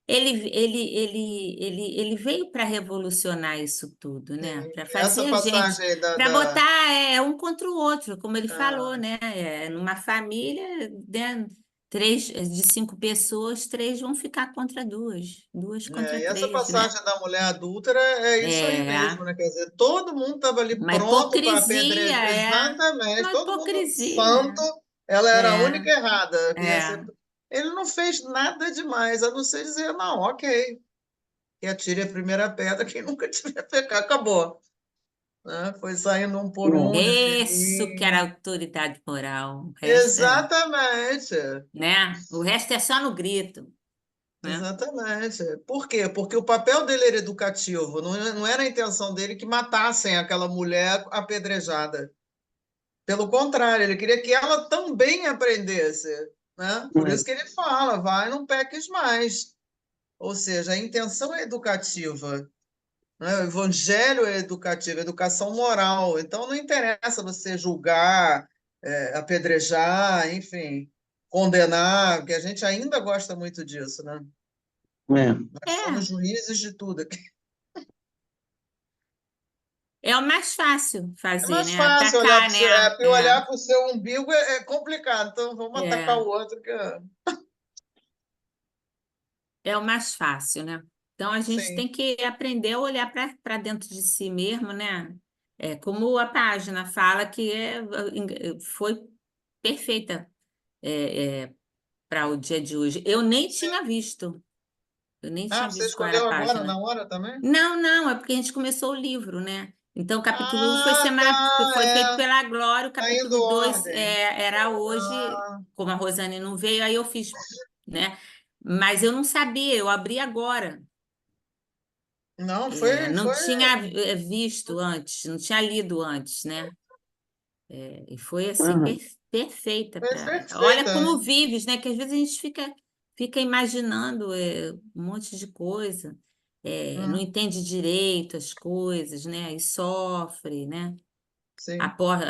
ele veio para revolucionar isso tudo, né? Sim. Para Essa fazer a gente, passagem aí para botar um contra o outro, como ele falou, ah, né? Numa família, né? Três, de 5 pessoas, três vão ficar contra duas, duas contra e essa três, né? passagem da mulher adúltera é isso aí É mesmo, né? Quer dizer, todo mundo estava ali uma pronto para hipocrisia, apedrejar. Exatamente, uma todo mundo hipocrisia, santo, ela era a única é, errada. Que ia ser... é. Ele não fez nada demais, a não ser dizer, não, ok, que atire a primeira pedra, quem nunca tiver pecado, acabou. Né? Foi saindo um por um, Isso que era devagarinho. autoridade moral, o resto Exatamente. né? O resto é só no grito, né? Exatamente. Por quê? Porque o papel dele era educativo, não era a intenção dele que matassem aquela mulher apedrejada. Pelo contrário, ele queria que ela também aprendesse, né? Por isso que ele fala, vai, não peques mais. Ou seja, a intenção é educativa, né? O evangelho é educativo, é educação moral. Então não interessa você julgar, apedrejar, enfim, condenar, porque a gente ainda gosta muito disso, né? é, Nós somos É, juízes de tudo. é o mais fácil É fazer, mais né? fácil olhar para Atacar, o seu, né? porque olhar para o seu umbigo é complicado. Então vamos atacar É, o outro é o mais fácil, né? Então a gente sim, tem que aprender a olhar para dentro de si mesmo, né? Como a página fala que foi perfeita para o dia de hoje. sim. Eu nem Ah, tinha você visto qual era a escolheu agora na página. hora também? Não, não, é porque a gente começou o livro, né? Então, o capítulo 1 foi Ah, foi feito tá, pela Glória, o tá indo capítulo 2 ordem. era hoje, Ah, como a Rosane não veio, aí eu fiz, né? Mas eu não sabia, eu abri agora. não, Não foi tinha visto antes, não tinha lido antes, né? E foi assim, aham, perfeita para. Olha perfeita. como vives, né? Que às vezes a gente fica imaginando um monte de coisa. não Hum, entende direito as coisas, né? E sofre, né? sim. Aposta,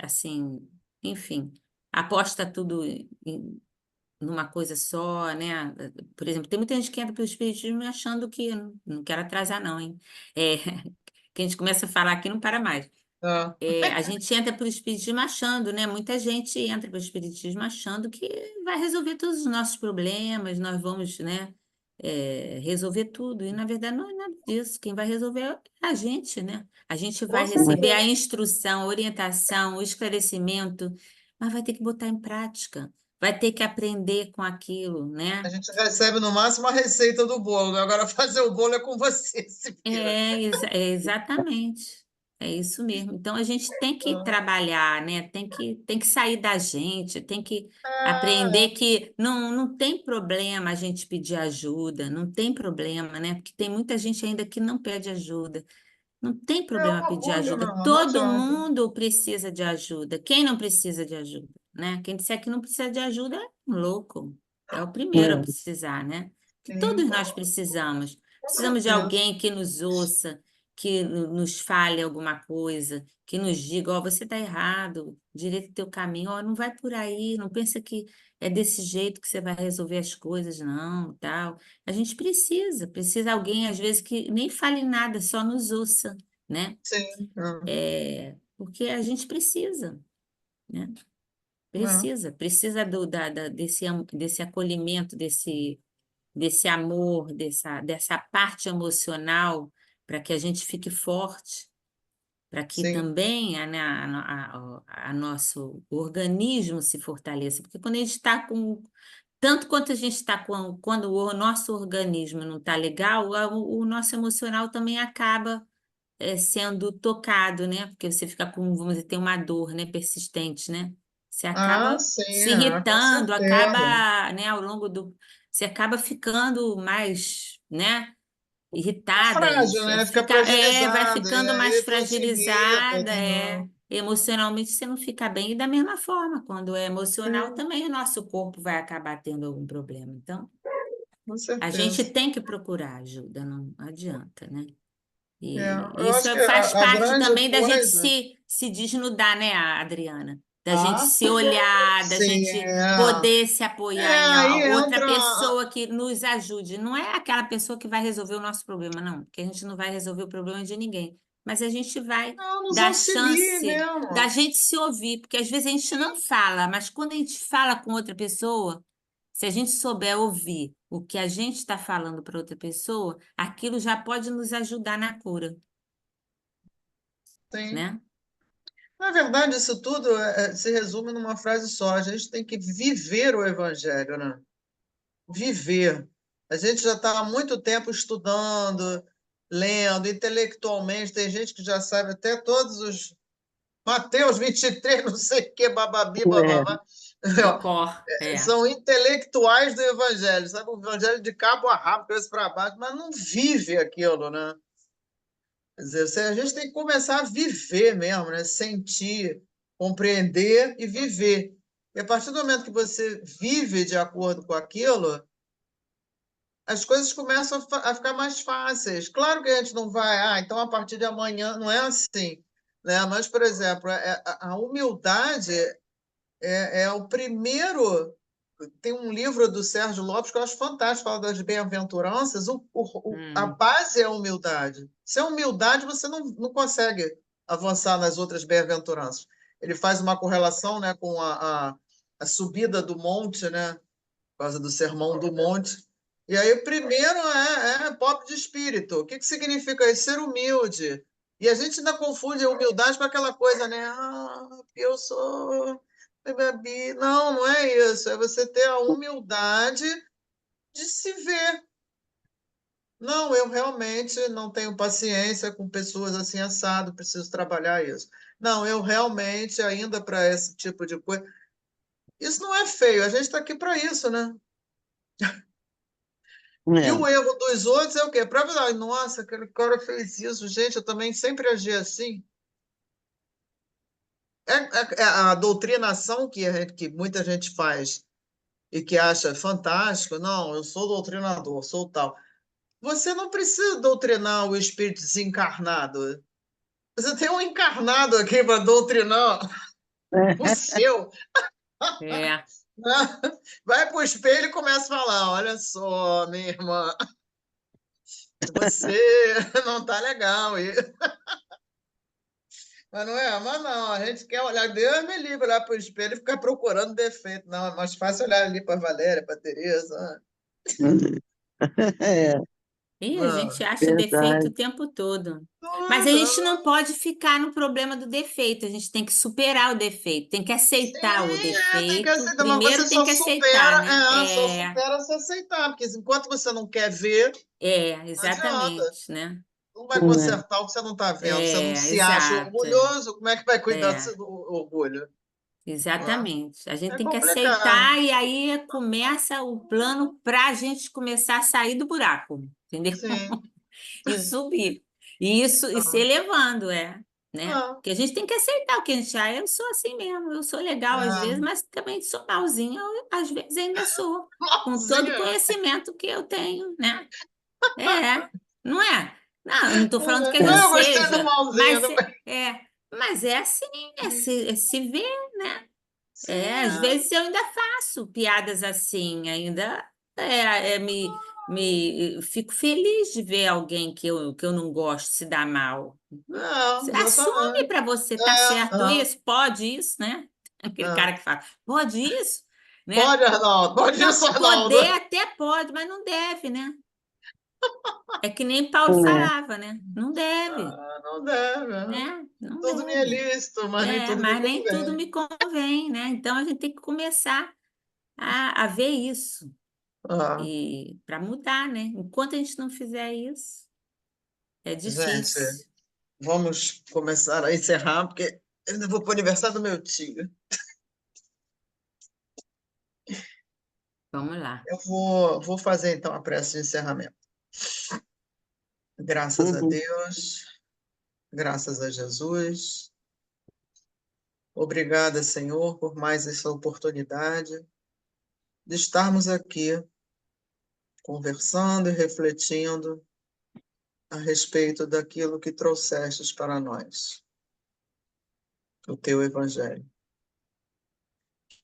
assim, enfim, aposta tudo numa coisa só, né? Por exemplo, tem muita gente que entra pelo espiritismo achando que, não quero atrasar não, hein? É, que a gente começa a falar aqui não para mais. Ah, A gente entra para o espiritismo achando, né? Muita gente entra para o espiritismo achando que vai resolver todos os nossos problemas, nós vamos, né? Resolver tudo. E na verdade não é nada disso. Quem vai resolver é a gente, né? A gente com vai receber a certeza. instrução, a orientação, o esclarecimento, mas vai ter que botar em prática, vai ter que aprender com aquilo, A né? gente recebe no máximo a receita do bolo, né? Agora fazer o bolo é com você, se vira. Exatamente. É isso mesmo. Então a gente tem que Ah, trabalhar, né? Tem que sair da gente, tem que aprender é. que não tem problema a gente pedir ajuda, não tem problema, né? Porque tem muita gente ainda que não pede ajuda. Não tem É um problema pedir orgulho, ajuda. não Todo adianta. mundo precisa de ajuda. Quem não precisa de ajuda, né? Quem disser que não precisa de ajuda é um louco. É o primeiro a É, precisar, né? Que Sim, todos nós precisamos. com Precisamos de certeza. alguém que nos ouça, que nos fale alguma coisa, que nos diga, ó, você está errado, direito o teu caminho, ó, não vai por aí, não pensa que é desse jeito que você vai resolver as coisas, não, tal. A gente precisa alguém, às vezes, que nem fale nada, só nos ouça, né? Sim. Porque a gente precisa, né? É. Precisa desse acolhimento, desse amor, dessa parte emocional, para que a gente fique forte, para que Sim. também a nosso organismo se fortaleça. Porque quando a gente está com. Tanto quanto a gente está quando o nosso organismo não está legal, o nosso emocional também acaba sendo tocado, né? Porque você fica com, vamos dizer, tem uma dor, né, persistente, né? Você Ah, acaba sim, se com irritando, certeza. acaba, né, ao longo do, você acaba ficando mais, né, irritada, Frágil, né? Fica vai fragilizado, e ficando mais aí tudo te irrita. fragilizada, emocionalmente você não fica bem. E da mesma forma, quando é emocional, Sim, também o nosso corpo vai acabar tendo algum problema. Então, com a gente certeza. tem que procurar ajuda, não adianta, né? E Eu isso acho que faz a parte grande também da gente coisa. se desnudar, né, Adriana? Da gente Ah, se olhar, da sim, gente poder se apoiar em aí outra entra. pessoa que nos ajude. Não é aquela pessoa que vai resolver o nosso problema, não, porque a gente não vai resolver o problema de ninguém. Mas a gente vai Não, nos dar auxilie chance da mesmo. gente se ouvir, porque às vezes a gente não Sim, fala, mas quando a gente fala com outra pessoa. Se a gente souber ouvir o que a gente está falando para outra pessoa, aquilo já pode nos ajudar na cura, sim. né? Na verdade, isso tudo se resume numa frase só. A gente tem que viver o evangelho, né? Viver. A gente já está há muito tempo estudando, lendo, intelectualmente. Tem gente que já sabe até todos os Mateus 23, não sei o que, bababi, é, bababá. De cor, São intelectuais do evangelho, sabe? O evangelho de cabo a rabo, cabeça para baixo, mas não vive aquilo, né? Quer dizer, a gente tem que começar a viver mesmo, né? Sentir, compreender e viver. E a partir do momento que você vive de acordo com aquilo, as coisas começam a ficar mais fáceis. Claro que a gente não vai, então a partir de amanhã não é assim, né? Mas, por exemplo, a humildade é o primeiro. Tem um livro do Sérgio Lopes que eu acho fantástico, fala das bem-aventuranças. A hum, base é a humildade. Sem humildade, você não consegue avançar nas outras bem-aventuranças. Ele faz uma correlação, né, com a subida do monte, né, por causa do Sermão do Monte. E aí, o primeiro é pobre de espírito. O que significa isso? Ser humilde. E a gente ainda confunde a humildade com aquela coisa, né? Eu sou. Não, não é isso. É você ter a humildade de se ver. Não, eu realmente não tenho paciência com pessoas assim assado, preciso trabalhar isso. Não, eu realmente, ainda para esse tipo de coisa. Isso não é feio, a gente está aqui para isso, né? E é, o erro dos outros é o quê? Para falar, nossa, aquele cara fez isso, gente, eu também sempre agi assim. É a doutrinação que muita gente faz e que acha fantástico. Não, eu sou doutrinador, sou tal. você não precisa doutrinar o espírito desencarnado. Você tem um encarnado aqui para doutrinar o seu. É. Vai para o espelho e começa a falar: olha só, minha irmã, você não tá legal. Mas não é? Mas não, a gente quer olhar, Deus me livre, olhar para o espelho e ficar procurando defeito. Não, é mais fácil olhar ali para a Valéria, para a Tereza. É, E a Não, gente acha defeito o verdade. tempo todo. Mas a gente tudo. não pode ficar no problema do defeito, a gente tem que superar o defeito, tem que aceitar o Sim, tem que defeito. aceitar, mas você Primeiro tem só que aceitar, supera, né? só supera se aceitar, porque enquanto você não quer ver, não adianta. Exatamente, né? Não vai É, consertar o que você não está vendo. Você não se acha Exato. orgulhoso, como é que vai cuidar do É, seu orgulho? Né? exatamente. A gente É tem que complicado. aceitar e aí começa o plano para a gente começar a sair do buraco, entendeu? Sim. E subir. E isso, e se Ah, elevando, né? ah, Porque a gente tem que aceitar o que a gente eu sou assim mesmo, eu sou legal às vezes, mas também sou malzinha, às vezes ainda sou, com todo o malzinha. conhecimento que eu tenho, né? É, não é? Não, eu não estou falando que a gente Eu gostei do seja, malzinho. mas é assim, é se ver, né? Sim, Às vezes eu ainda faço piadas assim, ainda fico feliz de ver alguém que eu não gosto se dar mal. Você assume exatamente. para você, É, tá certo é, isso? Pode isso, né? Aquele é. cara que fala, pode isso, né? Pode, Arnaldo. Pode Não, isso, Arnaldo. poder até pode, mas não deve, né? É que nem Paulo é. falava, né? Não deve, Não deve. né? Não Tudo me é deve. lícito, mas nem tudo me Mas nem tudo convém. me convém, né? Então a gente tem que começar a ver isso. Ah, E para mudar, né? Enquanto a gente não fizer isso, é gente, difícil. vamos começar a encerrar, porque eu ainda vou para o aniversário do meu tio. Vamos lá. Eu vou fazer então a prece de encerramento. Graças a Uhum. Deus, graças a Jesus. Obrigada, Senhor, por mais essa oportunidade de estarmos aqui conversando e refletindo a respeito daquilo que trouxestes para nós, o teu Evangelho.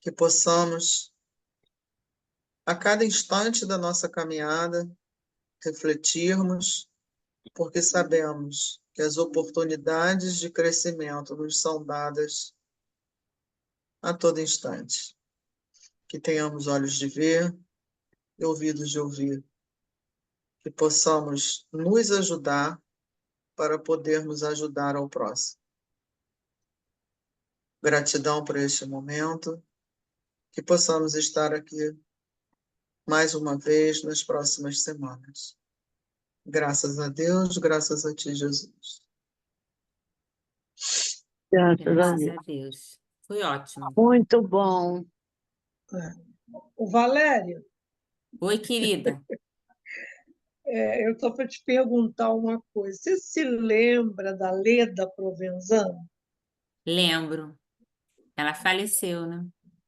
Que possamos, a cada instante da nossa caminhada, refletirmos, porque sabemos que as oportunidades de crescimento nos são dadas a todo instante. Que tenhamos olhos de ver e ouvidos de ouvir, que possamos nos ajudar para podermos ajudar ao próximo. Gratidão por este momento, que possamos estar aqui mais uma vez nas próximas semanas. Graças a Deus, graças a ti, Jesus. Graças a Graças Deus. a Deus. Foi ótimo. Muito bom. O Valério, Oi, querida. eu estou para te perguntar uma coisa. Você se lembra da Leda Provenzano? Lembro. Ela faleceu, né?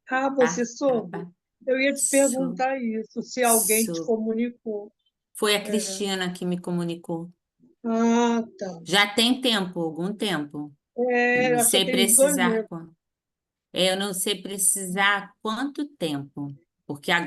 Ah, você Ela soube? Eu ia te sou, perguntar isso, se alguém te sou. comunicou. Foi a É. Cristina que me comunicou. Ah, tá. Já tem tempo, algum tempo. É, Não acho que sei tem uns 2 precisar meses. quanto. Eu não sei precisar quanto tempo, porque agora